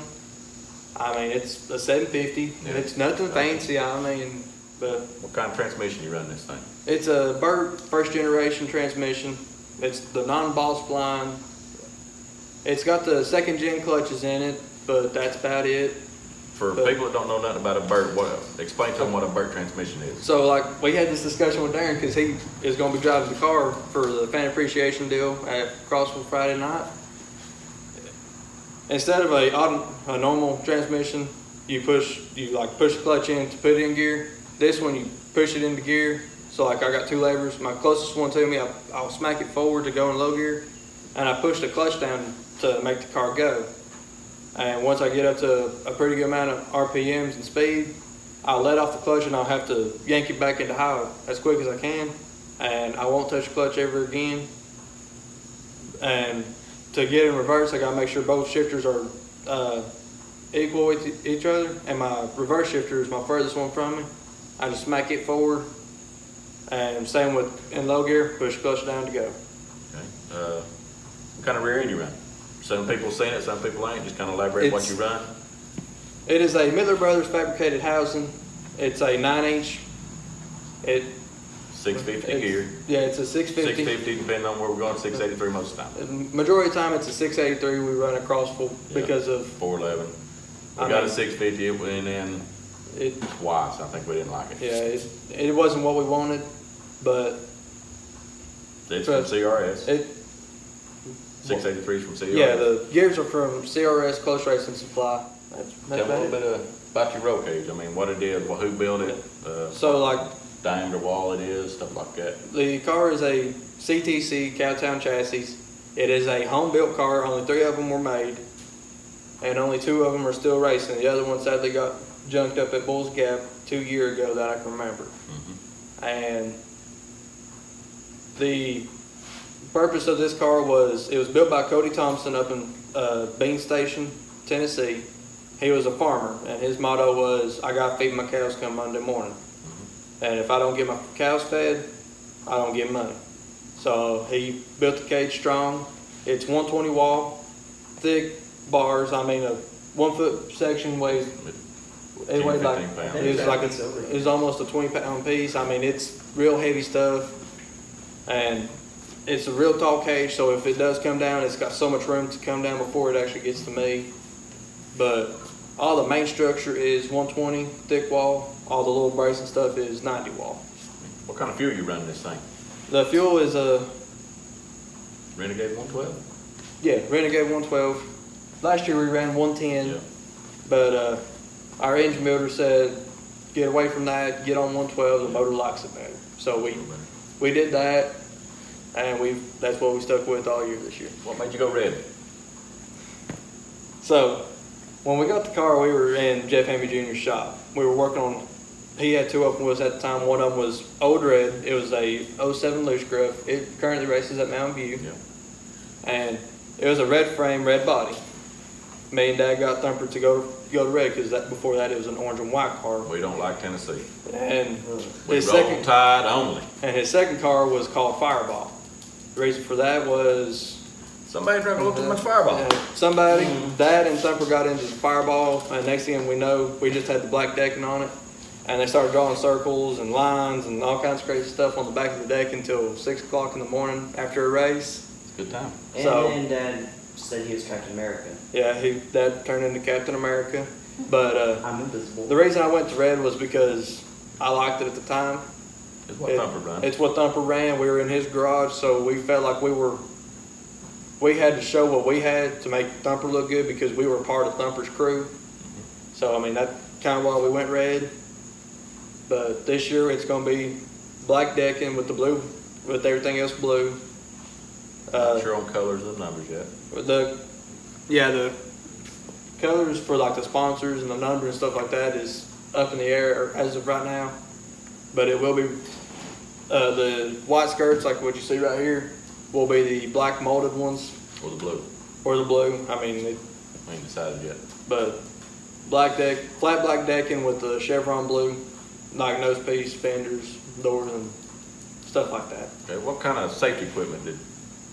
I mean, it's a 750. Yeah. It's nothing fancy. I mean, but What kind of transmission you run this thing? it's a Burt first generation transmission. It's the non-boss blind. It's got the second gen clutches in it, but that's about it. For But- people that don't know nothing about a Burt, explain to them what a Burt transmission is. So like we had this discussion with Darren because he is going to be driving the car for the fan appreciation deal at Crossville Friday night. Instead of a normal transmission, you push the clutch in to put it in gear. This one you push it into gear. So like I got two levers. My closest one to me, I'll smack it forward to go in low gear, and I push the clutch down to make the car go. And once I get up to a pretty good amount of RPMs and speed, I'll let off the clutch and I'll have to yank it back into high as quick as I can. And I won't touch the clutch ever again. And to get in reverse, I gotta make sure both shifters are equal with each other. And my reverse shifter is my furthest one from me. I just smack it forward. And same with in low gear, push the clutch down to go. Okay. What kind of rear end you run? Some people seen it, some people ain't. Just kind of elaborate what you run. It is a Midler Brothers fabricated housing. It's a 9-inch. 650 gear. Yeah, it's a 650. 650, depending on where we're going. 683 most of the time. Majority of the time, it's a 683 we run across because of 411. We I got mean- a 650. It went in it. twice. I think we didn't like it. Yeah, it wasn't what we wanted, but It's from CRS. it. 683 is from CRS. Yeah, the gears are from CRS Close Racing Supply. That's Tell me a little bit about your roll cage. I mean, what it is, who built it, So like diameter wall it is, stuff like that. the car is a CTC Cowtown chassis. It is a home built car. Only 3 of them were made, and only 2 of them are still racing. The other one sadly got junked up at Bulls Gap 2 years ago that I can remember. And the purpose of this car was, it was built by Cody Thompson up in Bean Station, Tennessee. He was a farmer, and his motto was, I gotta feed my cows come Monday morning. And if I don't get my cows fed, I don't get money. So he built the cage strong. It's 120 wall, thick bars. I mean, a 1 foot section weighs, it weighs like, 15 pounds. it was almost a 20-pound piece. I mean, it's real heavy stuff. And it's a real tall cage, so if it does come down, it's got so much room to come down before it actually gets to me. But all the main structure is 120 thick wall. All the little bracing stuff is 90 wall. What kind of fuel you run this thing? The fuel is a Renegade 112? Renegade 112. Last year we ran 110, Yeah. but our engine builder said, get away from that, get on 112, the motor likes it better. So we did that, and that's what we stuck with all year this year. What made you go red? So when we got the car, we were in Jeff Hamby Jr.'s shop. We were working on, he had 2 open wheels at the time. One of them was Old Red. It was a 07 loose gruff. It currently races at Mountain View. Yeah. And it was a red frame, red body. Me and Dad got Thumper to go to red because before that it was an orange and white car. We don't like Tennessee. And We his roll Tide only. second car was called Fireball. The reason for that was Somebody drank a little too much Fireball. somebody, Dad and Thumper got into the Fireball, and next thing we know, we just had the black decking on it. And they started drawing circles and lines and all kinds of crazy stuff on the back of the deck until 6 o'clock in the morning after a race. It's a good time. And Dad said he was Captain America. Yeah, Dad turned into Captain America. But I'm invisible. the reason I went to red was because I liked it at the time. It's what Thumper run. It's what Thumper ran. We were in his garage, so we felt like we had to show what we had to make Thumper look good because we were part of Thumper's crew. So, I mean, that's kind of why we went red. But this year it's going to be black decking with the blue, with everything else blue. Not sure on colors and numbers yet. The colors for like the sponsors and the number and stuff like that is up in the air as of right now. but it will be, the white skirts, like what you see right here, will be the black molded ones, Or the blue. or the blue. I mean, We ain't decided yet. but black deck, flat black decking with the chevron blue, like nose piece, fenders, doors, and stuff like that. Okay, what kind of safety equipment did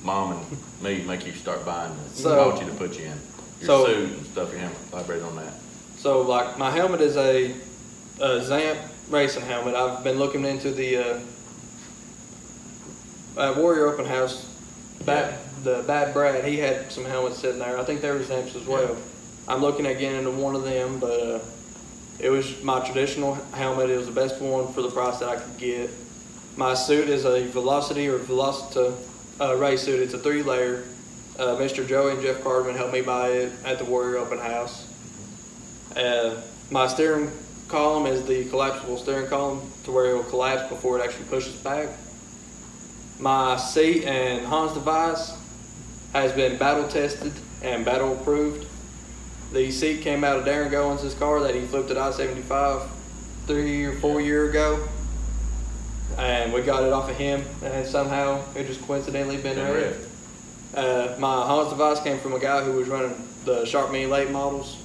Mom and me make you start buying? So- Bought you to put you in? Your so- suit and stuff, you have elaborate on that. So like my helmet is a Zamp racing helmet. I've been looking into the Warrior Open House. The Bad Brad, he had some helmets sitting there. I think they were Zamps as well. I'm looking at getting into one of them, but it was my traditional helmet. It was the best one for the price that I could get. My suit is a Velocity or Velocita race suit. It's a 3-layer. Mr. Joey and Jeff Carterman helped me buy it at the Warrior Open House. My steering column is the collapsible steering column to where it will collapse before it actually pushes back. My seat and Hans device has been battle tested and battle approved. The seat came out of Darren Goins' car that he flipped at I-75 3 or 4 years ago. And we got it off of him, and somehow it just coincidentally been red. My Hans device came from a guy who was running the Sharp Mini late models.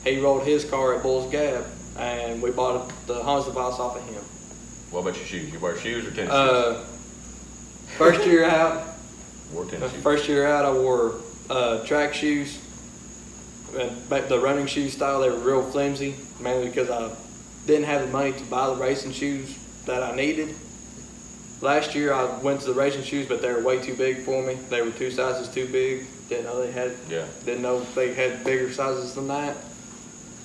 He rolled his car at Bull's Gap, and we bought the Hans device off of him. What about your shoes? You wear shoes or tennis shoes? First year out, Wore tennis shoes. First year out, I wore track shoes. The running shoe style, they were real flimsy, mainly because I didn't have the money to buy the racing shoes that I needed. Last year, I went to the racing shoes, but they were way too big for me. They were 2 sizes too big. Didn't know they had bigger sizes than that.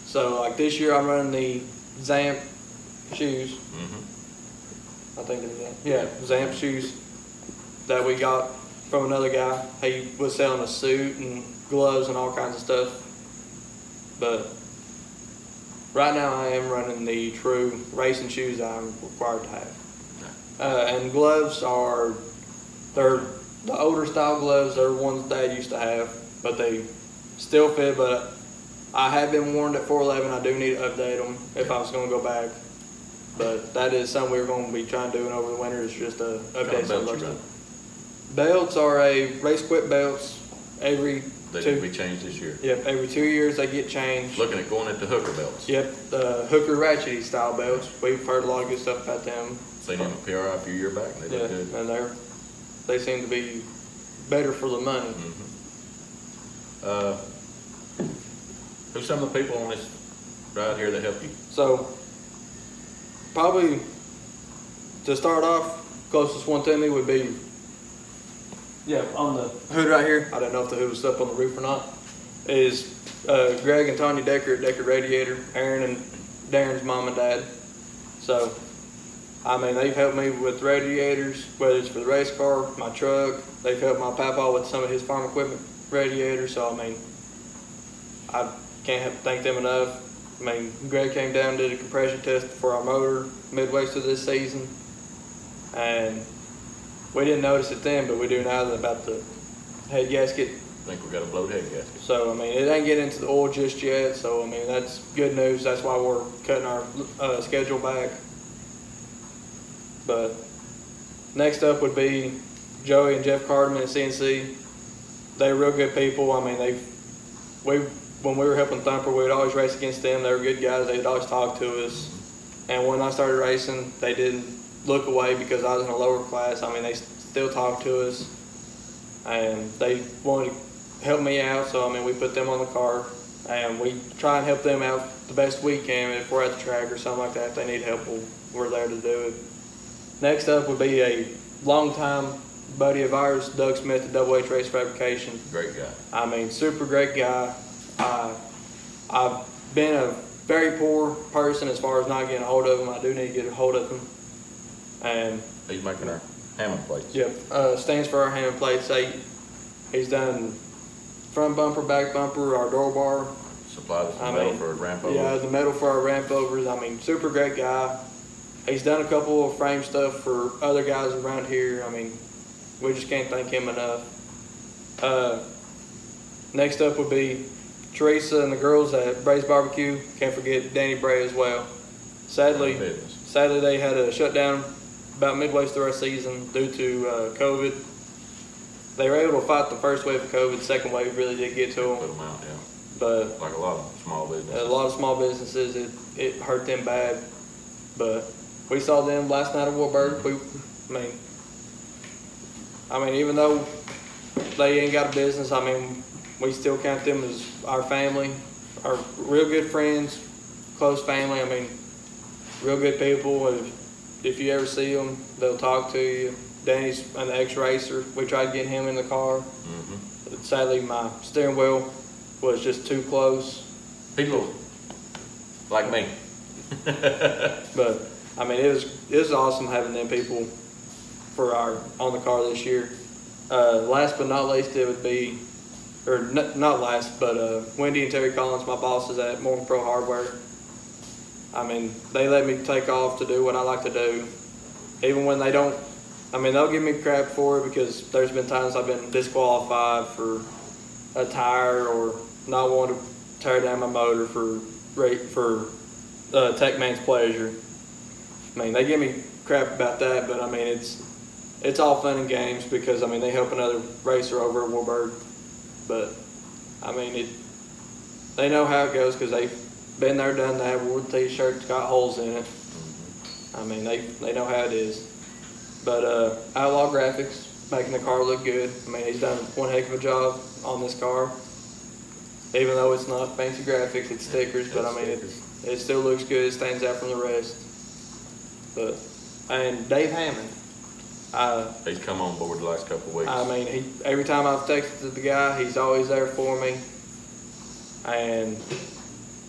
So, like this year, I'm running the Zamp shoes. Mm-hmm. I think they're Zamp. Yeah, Zamp shoes that we got from another guy. He was selling a suit and gloves and all kinds of stuff. But right now I am running the true racing shoes I'm required to have. And gloves they're the older style gloves. They're ones Dad used to have, but they still fit. But I have been warned at 411 I do need to update them if I was going to go back. But that is something we're going to be trying to do over the winter, is just to update some of those stuff. Belts are a race quit belts. They need to be changed this year. Yep, every 2 years they get changed. Looking at going into hooker belts. Yep, the hooker ratchety style belts. We've heard a lot of good stuff about them. Seen them at PRI a few years back, and they look good. And they seem to be better for the money. Mm-hmm. Who's some of the people on this ride here that helped you? So, probably to start off, closest one to me would be, on the hood right here. I don't know if the hood was up on the roof or not. Is Greg and Tanya Decker at Decker Radiator, Aaron and Darren's mom and dad. So, I mean, they've helped me with radiators, whether it's for the race car, my truck. They've helped my papa with some of his farm equipment radiators. So, I mean, I can't thank them enough. I mean, Greg came down and did a compression test for our motor midway through this season. And we didn't notice it then, but we do now about the head gasket. I think we got a blowed head gasket. So, I mean, it ain't getting into the oil just yet. So, I mean, that's good news. That's why we're cutting our schedule back. But next up would be Joey and Jeff Carterman at CNC. They're real good people. I mean, when we were helping Thumper, we would always race against them. They were good guys. They'd always talk to us. And when I started racing, they didn't look away because I was in a lower class. I mean, they still talked to us. And they wanted to help me out. So, I mean, we put them on the car. And we try and help them out the best we can. If we're at the track or something like that, if they need help, we're there to do it. Next up would be a longtime buddy of ours, Doug Smith at Double H Race Fabrication. Great guy. I mean, super great guy. I've been a very poor person as far as not getting a hold of him. I do need to get a hold of him. And He's making our Hammond plates. yep, stands for our Hammond plates. He's done front bumper, back bumper, our door bar. Supplied us some metal for a ramp over. Yeah, the metal for our ramp overs. I mean, super great guy. He's done a couple of frame stuff for other guys around here. I mean, we just can't thank him enough. Next up would be Teresa and the girls at Bray's Barbecue. Can't forget Danny Bray as well. Sadly, sadly they had a shutdown about midway through our season due to COVID. They were able to fight the first wave of COVID. The second wave really did get to Put them. them out, yeah. But Like a lot of small a businesses. lot of small businesses, it hurt them bad. But we saw them last night at Warburg. I mean, even though they ain't got a business, I mean, we still count them as our family, our real good friends, close family. I mean, real good people. If you ever see them, they'll talk to you. Danny's an ex-racer. We tried getting him in the car. Mm-hmm. But sadly, my steering wheel was just too close. People like me. But I mean, it was awesome having them people for on the car this year. Last but not least, it would be, or not last, but Wendy and Terry Collins, my bosses at Morgan Pro Hardware. I mean, they let me take off to do what I like to do, even when they don't. I mean, they'll give me crap for it because there's been times I've been disqualified for a tire or not wanting to tear down my motor for Tech Man's pleasure. I mean, they give me crap about that, but I mean, it's all fun and games because I mean they help another racer over at Warburg. But I mean, they know how it goes because they've been there, done that. Wore the t-shirts, got holes in it. I mean, they know how it is. But Outlaw Graphics, making the car look good. I mean, he's done one heck of a job on this car. Even though it's not fancy graphics, it's stickers, but I mean, it still looks good. It stands out from the rest. And Dave Hammond. He's come on board the last couple of weeks. I mean, every time I've texted the guy, he's always there for me. And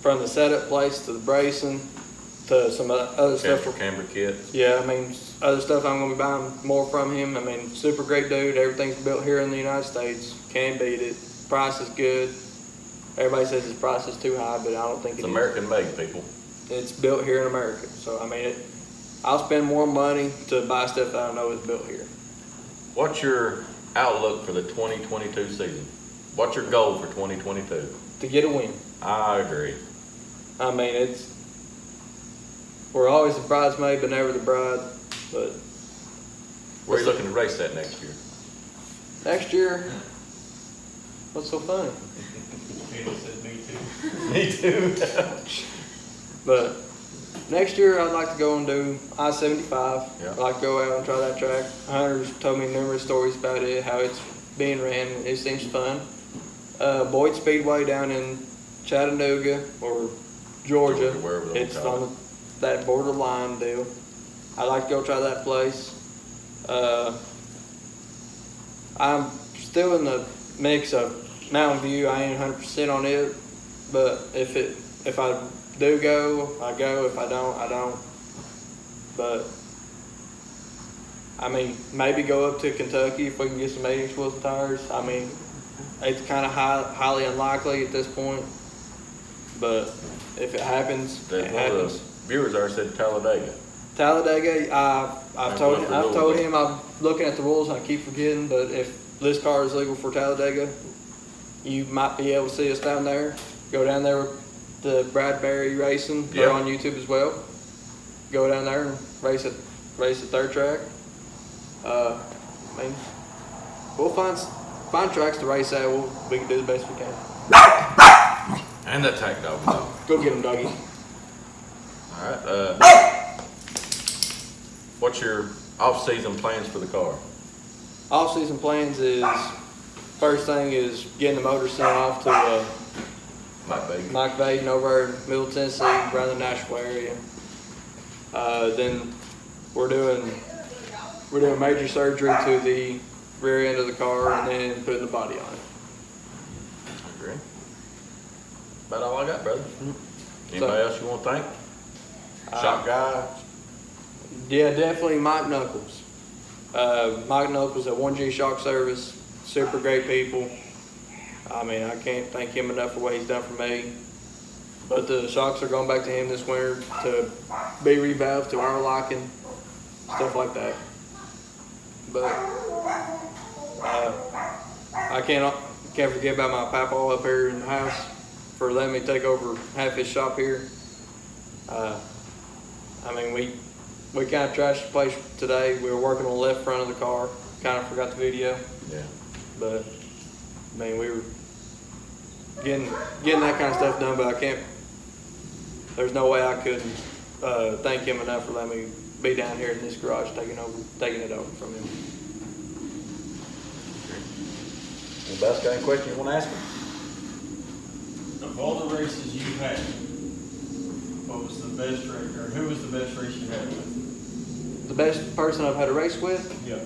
from the setup place to the bracing to some other stuff. Camper camber kit. Yeah, I mean, other stuff I'm going to be buying more from him. I mean, super great dude. Everything's built here in the United States. Can't beat it. Price is good. Everybody says his price is too high, but I don't think It's American made, people. It's built here in America. So, I mean, I'll spend more money to buy stuff that I know is built here. What's your outlook for the 2022 season? What's your goal for 2022? To get a win. I agree. I mean, we're always the bridesmaid, but never the bride. But Where are you looking to race that next year? next year, what's so funny? Me too. But next year, I'd like to go and do I-75. Yeah. I'd like to go out and try that track. Hunter's told me numerous stories about it, how it's being ran. It seems fun. Boyd Speedway down in Chattanooga or Georgia. Wherever they It's call it. on that borderline deal. I'd like to go try that place. I'm still in the mix of Mountain View. I ain't 100% on it, but if I do go, I go. If I don't, I don't. But I mean, maybe go up to Kentucky if we can get some 8-inch wheels and tires. I mean, it's kind of highly unlikely at this point, but if it happens, it One of the happens. viewers there said Talladega. Talladega, I've That's told what the rules told are. him I'm looking at the rules and I keep forgetting. But if this car is legal for Talladega, you might be able to see us down there. Go down there with the Bradbury Racing. They're Yeah. on YouTube as well. Go down there and race at third track. I mean, we'll find tracks to race at. We can do the best we can. And that tag dog. Go get him, doggy. All right. What's your off-season plans for the car? Off-season plans is, first thing is getting the motor sent off to Mike Vaden over in Middle Tennessee, around the Nashville area. Then we're doing major surgery to the rear end of the car and then putting the body on it. I agree. About all I got, brother. Anybody else you want to thank? Shop guy? Yeah, definitely Mike Knuckles. Mike Knuckles at 1G Shock Service, super great people. I mean, I can't thank him enough for what he's done for me. But the shocks are going back to him this winter to be revalved to our liking, stuff like that. But I can't forget about my papaw up here in the house for letting me take over half his shop here. I mean, we kind of trashed the place today. We were working on the left front of the car. Kind of forgot the video, Yeah. but I mean, we were getting that kind of stuff done. But I can't. There's no way I could thank him enough for letting me be down here in this garage taking it over from him. Anybody else got any questions you want to ask me? Of all the races you had, what was the best race, or who was the best race you had with? The best person I've had a race with, Yeah.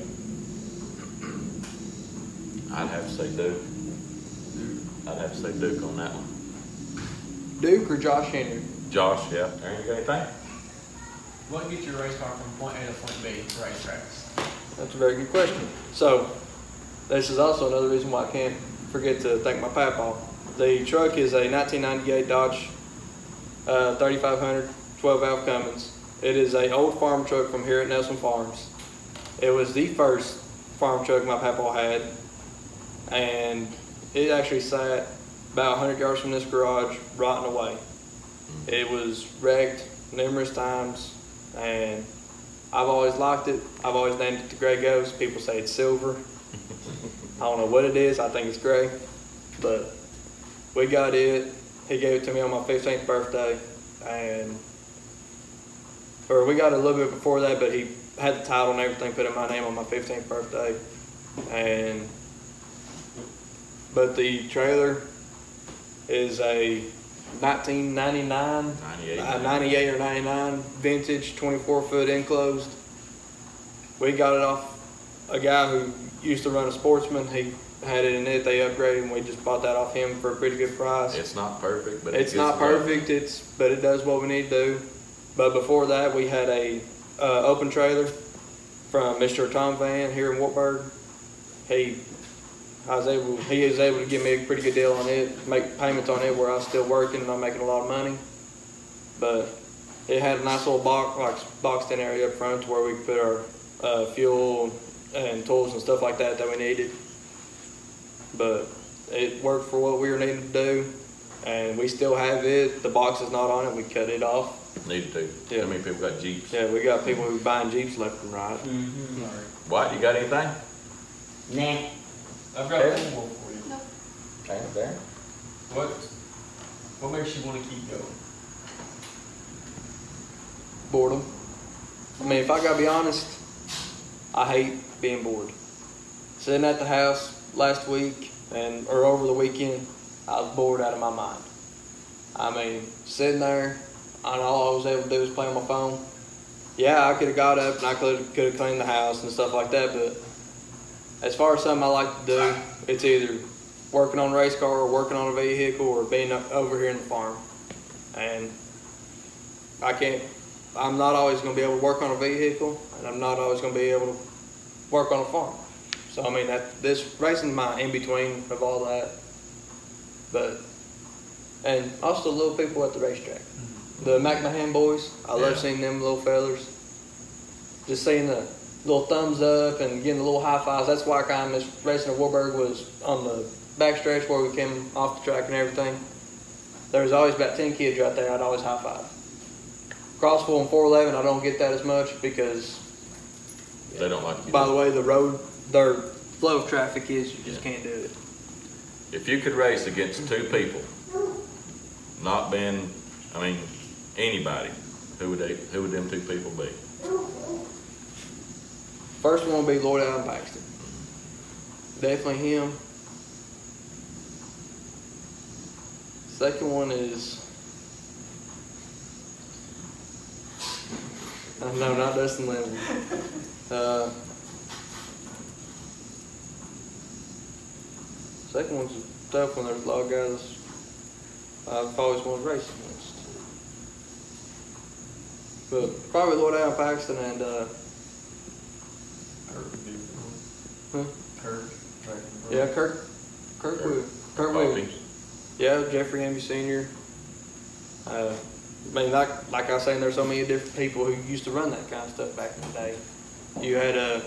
I'd have to say Duke. I'd have to say Duke on that one. Duke or Josh Henry. Josh, yeah. Aaron, you got anything? What gets your race car from point A to point B to racetracks? That's a very good question. So, this is also another reason why I can't forget to thank my papa. The truck is a 1998 Dodge 3500 12-valve Cummins. It is an old farm truck from here at Nelson Farms. It was the first farm truck my papa had, and it actually sat about 100 yards from this garage, rotting away. It was wrecked numerous times, and I've always liked it. I've always named it the Gray Ghost. People say it's silver. I don't know what it is. I think it's gray. But we got it. He gave it to me on my 15th birthday. Or we got it a little bit before that, but he had the title and everything put in my name on my 15th birthday. But the trailer is a 1999, 98 or 99 vintage 24-foot enclosed. We got it off a guy who used to run a Sportsman. He had it in it. They upgraded, and we just bought that off him for a pretty good price. It's not perfect, but It's not perfect. But it does what we need to do. But before that, we had a open trailer from Mr. Tom Van here in Wartburg. He is able to give me a pretty good deal on it, make payments on it where I was still working and I'm making a lot of money. But it had a nice little boxed in area up front to where we could put our fuel and tools and stuff like that we needed. But it worked for what we were needing to do, and we still have it. The box is not on it. We cut it off. Needed to. Yeah. How many people got Jeeps? Yeah, we got people who buying Jeeps left and right. White, you got anything? Nah. I've got one more for you. Okay, there. What makes you want to keep going? Boredom. I mean, if I gotta be honest, I hate being bored. Sitting at the house last week or over the weekend, I was bored out of my mind. I mean, sitting there, and all I was able to do was play on my phone. Yeah, I could have got up and I could have cleaned the house and stuff like that, but as far as something I like to do, it's either working on a race car or working on a vehicle or being over here in the farm. And I'm not always going to be able to work on a vehicle, and I'm not always going to be able to work on a farm. So, I mean, this racing my in-between of all that. And also the little people at the racetrack. The McMahon boys, I love seeing them little fellas. Just seeing the little thumbs up and getting the little high fives. That's why I kind of miss racing at Warburg, was on the backstretch where we came off the track and everything. There was always about 10 kids right there I'd always high five. Crossville and 411, I don't get that as much because They don't like you. by the way the road, their flow of traffic is, you just can't do it. If you could race against two people, not being, anybody, who would them two people be? First one will be Lloyd Allen Paxton. Definitely him. Second one is, no, not Dustin Lemon. Second one's a tough one. There's a lot of guys I've always wanted to race against. But probably Lloyd Allen Paxton and Kirk Williams. Yeah, Jeffrey Hamby Sr. Like I was saying, there's so many different people who used to run that kind of stuff back in the day. You had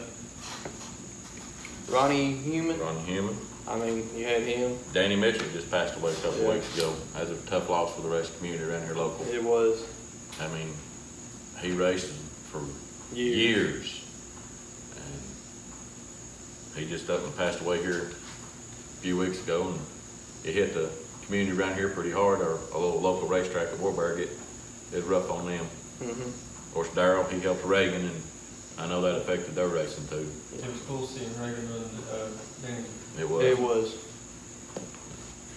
Ronnie Human. You had him. Danny Mitchell just passed away a couple weeks ago. That's a tough loss for the rest of the community around here local. It was. He raced for years. And he just up and passed away here a few weeks ago, and it hit the community around here pretty hard. Our a little local racetrack at Warburg, it rough on them. Of course, Darryl, he helped Reagan, and I know that affected their racing too. It was cool seeing Reagan and Danny. It was. It was.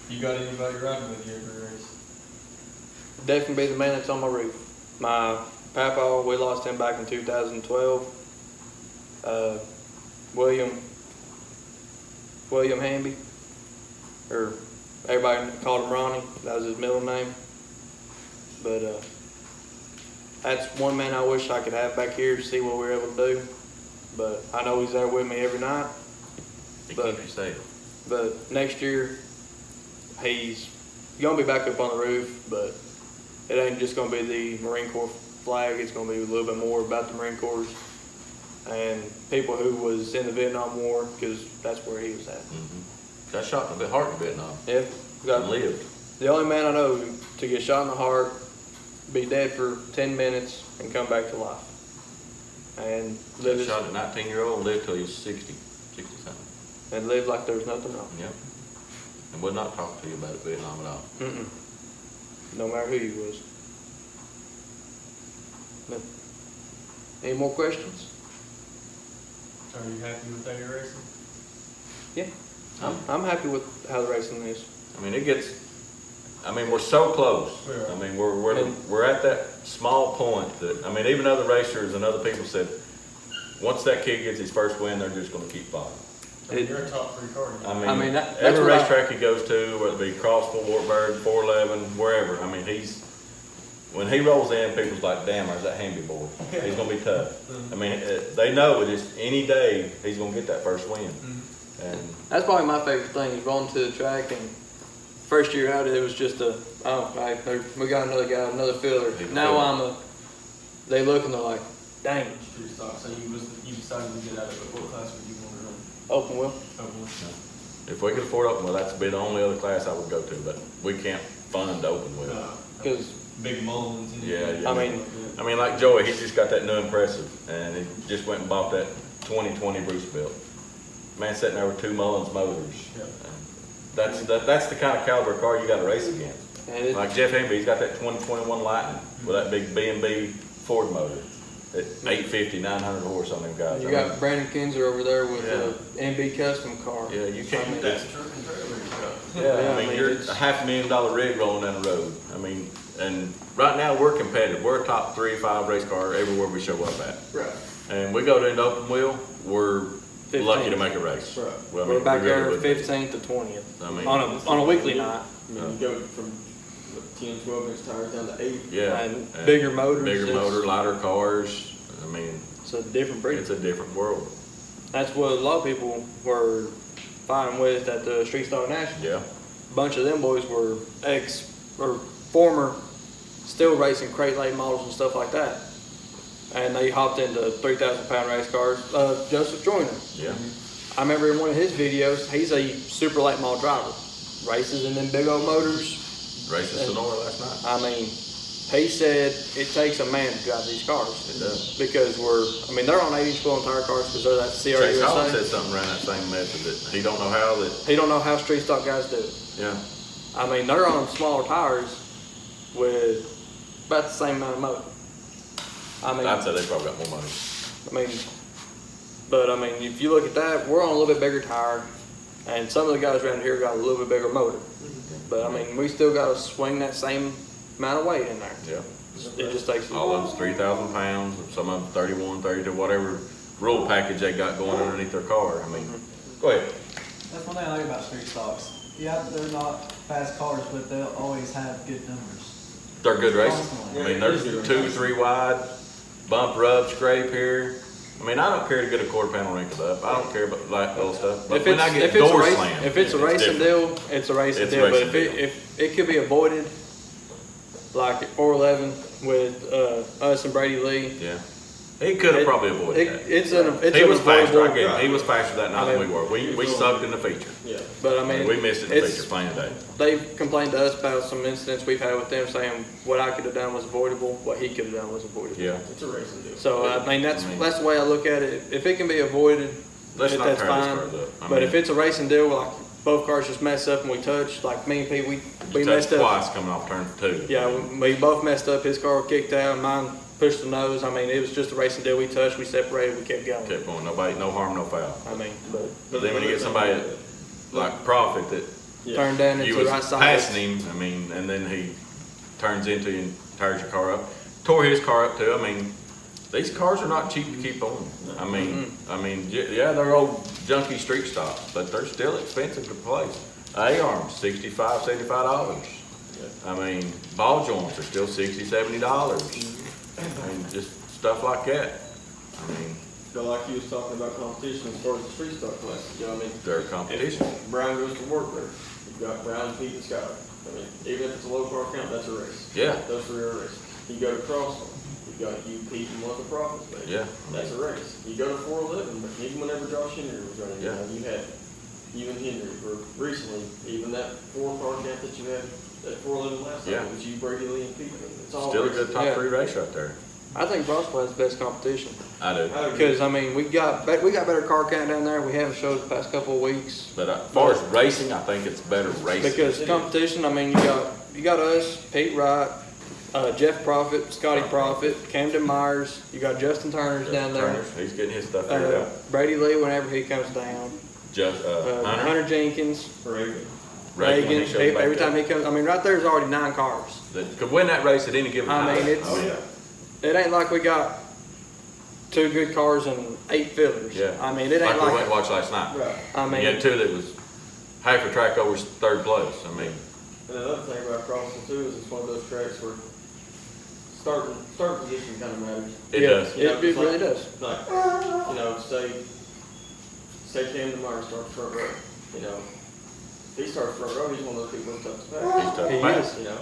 You got anybody riding with you every race? Definitely be the man that's on my roof. My papa, we lost him back in 2012. William Hamby, or everybody called him Ronnie. That was his middle name. But that's one man I wish I could have back here to see what we were able to do. But I know he's there with me every night. He keeps you safe. But next year, he's gonna be back up on the roof, but it ain't just gonna be the Marine Corps flag. It's gonna be a little bit more about the Marine Corps and people who was in the Vietnam War, because that's where he was at. Got shot in the heart in Vietnam. Yeah, And lived. the only man I know to get shot in the heart, be dead for 10 minutes, and come back to life. And Got live, shot at 19-year-old, lived till he was 60 something. and live like there was nothing wrong. Yep. And would not talk to you about Vietnam at all. No matter who you was. But, any more questions? Are you happy with how you're racing? Yeah, I'm happy with how the racing is. I mean, we're so close. I mean, we're at that small point that, I mean, even other racers and other people said, once that kid gets his first win, they're just going to keep following. You're a top 3 car. I mean, that's every what racetrack he goes to, whether it be Crossville, Wartburg, 411, wherever. I mean, when he rolls in, people's like, damn, there's that Hamby boy. He's going to be tough. I mean, they know that it's any day he's going to get that first win. And That's probably my favorite thing, is going to the track, and first year out it was just we got another guy, another fielder. Now they look and they're like, dang. Street stock. So you decided to get out of it. What class would you want to run? Open wheel. Open. if we could afford open wheel, that's be the only other class I would go to, but we can't fund open wheel. Because Big Mullins. And Yeah. I mean, like Joey, he's just got that new Impressive, and he just went and bought that 2020 Bruce built. Man sitting there with 2 Mullins motors. Yeah. That's the kind of caliber car you got to race against. and Like Jeff Hamby, he's got that 2021 Lightning with that big B&B Ford motor. At 850, 900 horse on them guys. you got Brandon Kinzer over there with Yeah. the MB custom car. Yeah, you can't. I mean, That's truck and trailer stuff. Yeah, I mean, you're it's- a $500,000 rig rolling down the road. I mean, and right now we're competitive. We're a top 3, 5 race car everywhere we show up at. Right. And we go to the open wheel, we're 15th. lucky to make a race. Right. Well, I We're mean, back we really there would be. 15th to 20th I mean, on a weekly night. I mean, you go from 10, 12 inch tires down to 8. yeah. And bigger motors. Bigger It's- motor, lighter cars. I mean, It's a different breed. it's a different world. That's what a lot of people were fine with at the Street Stock National. Yeah. A bunch of them boys were former still racing crate late models and stuff like that. And they hopped into 3,000-pound race cars. Joseph Joyner. Yeah. I remember in one of his videos, he's a super late model driver. Races in them big old motors. Racing Sonora last night. I mean, he said it takes a man to drive these cars. It does. Because they're on 8-inch wheel and tire cars because they're that CRA Chase Holland said USA. something around that same method that he don't know how that. He don't know how street stock guys do it. Yeah. I mean, they're on smaller tires with about the same amount of motor. I'd say they probably got more money. If you look at that, we're on a little bit bigger tire, and some of the guys around here got a little bit bigger motor. But we still got to swing that same amount of weight in there. Yeah. It just takes All of them's 3,000 pounds, some of them 31, 32, whatever rule package they got going underneath their car. I mean, go ahead. That's one thing I like about street stocks. Yeah, they're not fast cars, but they'll always have good numbers. They're good races. I mean, they're 2, 3 wide, bump, rub, scrape here. I mean, I don't care to get a quarter panel wrinkled up. I don't care about that little stuff. But when I get door slammed, if it's a racing different. deal, it's a racing It's a deal. racing But deal. if it could be avoided, like at 411 with us and Brady Lee, Yeah. He could have probably avoided that. It's He an was faster, I avoidable. get it. He was faster that night than we were. We sucked in the feature. Yeah. But I mean, We missed it in the it's- feature plain as day. They've complained to us about some incidents we've had with them saying what I could have done was avoidable, what he could have done was avoidable. Yeah. It's a racing deal. So I mean, that's the way I look at it. If it can be avoided, Let's not that's tear these fine. cars up. I But mean, if it's a racing deal, like both cars just mess up and we touch, like me and Pete, we touched messed up. twice coming off turn 2. Yeah, we both messed up. His car kicked out, mine pushed the nose. I mean, it was just a racing deal. We touched, we separated, we kept going. Kept going. Nobody, no harm, no foul. I mean, But then when you get somebody like Prophet that turned down you into was the right side. passing him, I mean, and then he turns into you and tears your car up. Tore his car up too. I mean, these cars are not cheap to keep on. I mean, yeah, they're old junky street stocks, but they're still expensive to replace. A-arms, $65, $75. I mean, ball joints are still $60, $70. I mean, just stuff like that. I mean, But like you was talking about competition as far as the street stock classes, you know what I mean? they're a competition. If Brown goes to work there, you've got Brown, Pete, and Scott. I mean, even if it's a low car count, that's a race. Yeah. Those three are a race. You go to Crossland, you've got you, Pete, and one of the Profits, baby. Yeah. That's a race. You go to 411, but even whenever Josh Henry was running, Yeah. you had you and Henry were recently, even that 4-car count that you had at 411 last Yeah. time, it was you, Brady Lee, and Pete. It's all Still a races. good top 3 race right there. I think Roswell has the best competition. I do. I agree. Because, I mean, we got better car count down there. We haven't showed the past couple of weeks. But as far as racing, I think it's better racing. Because competition, I mean, you got us, Pete Wright, Jeff Profit, Scotty Profit, Camden Myers. You got Justin Turner's down there. Turner's, he's getting his stuff figured out. Brady Lee whenever he comes down. Just Hunter, Hunter Jenkins, Reagan. Reagan, when he shows back every up. time he comes. I mean, right there's already 9 cars. That could win that race at any given time. I mean, it's Oh, yeah. it ain't like we got 2 good cars and 8 fillers. Yeah. I mean, it ain't like we like. went and watched last night. Right. I mean, You had 2 that was half a track over 3rd place. I mean, And another thing about Crossland too is it's one of those tracks where start position kind of matters. it yeah, does. It really does. Like, you know, say Camden Myers starts front row, you know, if he starts front row, he's one of those people who touches back. He's tough He to pass. You know,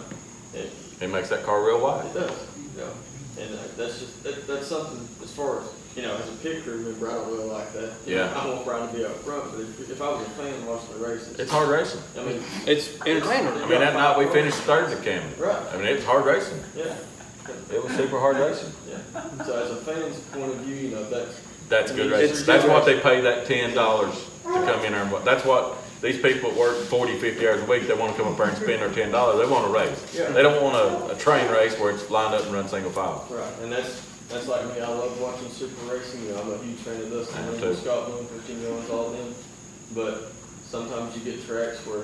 it, He makes that car real wide. it does, you know, and that's just, that's something as far as, you know, as a pit crew member, I don't really like that. You know, Yeah. I want Brian to be up front, but if I was a fan watching the races, It's hard racing. I mean, It's entertainment. I mean, that night we finished 3rd at Camden. Right. I mean, it's hard racing. yeah, It was super hard racing. yeah. So as a fan's point of view, you know, That's good It's racing. good That's what they racing. pay that $10 to come in there and that's what these people that work 40, 50 hours a week, they want to come up there and spend their $10. They want to race. Yeah. They don't want a train race where it's lined up and run single file. right, and that's like me. I love watching super racing. You know, I'm a huge fan of this. I am and too. Scott Moon, Christine Jones, all of them. But sometimes you get tracks where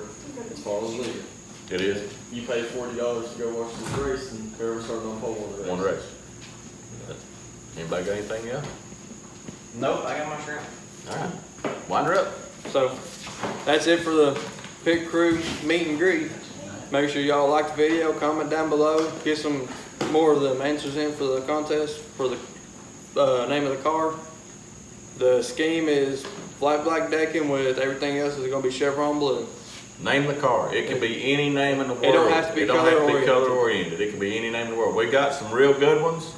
it's follow the leader. It is You pay $40 to go watch this race, and whoever's starting on pole won the race. one race. Anybody got anything else? Nope, I got my shrimp. All right, wind her up. So that's it for the pit crew meet and greet. Make sure y'all like the video, comment down below, get some more of the answers in for the contest for the name of the car. The scheme is flat black decking with everything else is going to be Chevron blue. Name the car. It can be any name in the world. It don't have to be It don't have to be color-oriented. color oriented. It can be any name in the world. We got some real good ones,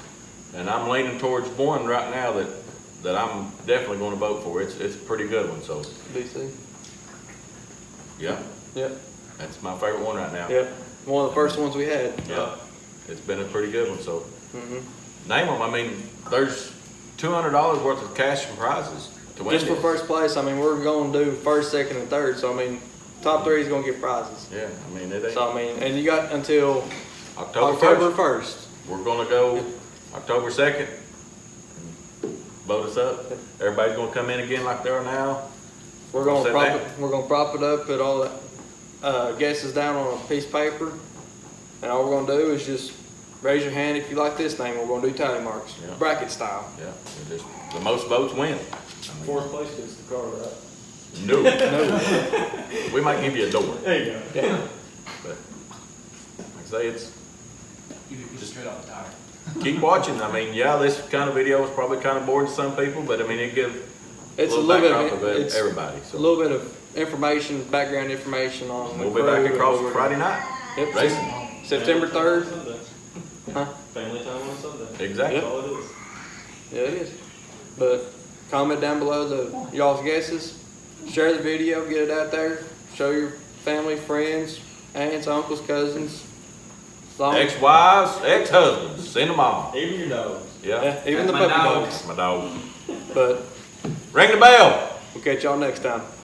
and I'm leaning towards one right now that I'm definitely going to vote for. It's a pretty good one. So DC. yeah, Yep. that's my favorite one right now. Yep. One of the first ones we had. Yeah, it's been a pretty good one. So Mm-hmm. name them. I mean, there's $200 worth of cash and prizes to win. Just for this. first place, I mean, we're going to do first, second, and third. So, I mean, top 3 is going to get prizes. Yeah, I mean it ain't So, I mean, and you got until October 1st. 1st. We're gonna go October 2nd. Vote us up. Everybody's gonna come in again like they are now. We're gonna Set prop that. it. We're gonna prop it up, put all the guesses down on a piece of paper, and all we're gonna do is just raise your hand if you like this name. We're gonna do tally marks, Yeah. bracket style. Yeah, we just, the most votes win. Fourth place gets the car, right? No, No. we might give you a door, There you go. Yeah. but like I say, it's You just straight off the tire. keep watching. I mean, yeah, this kind of video is probably kind of boring to some people, but I mean, it gives It's a little backdrop bit of of, it's everybody. a So little bit of information, background information on. we'll the be back crew across and what Friday night Yep. racing. September 3rd. Sunday. Huh? Family time on Sunday. Exactly. That's all it is. Yeah, it is. But comment down below y'all's guesses. Share the video, get it out there. Show your family, friends, aunts, uncles, cousins. Ex-wives, ex-husbands, send them all. Even your dogs. Yeah. Even the My puppy dog. dogs. My dog. But Ring the bell. we'll catch y'all next time.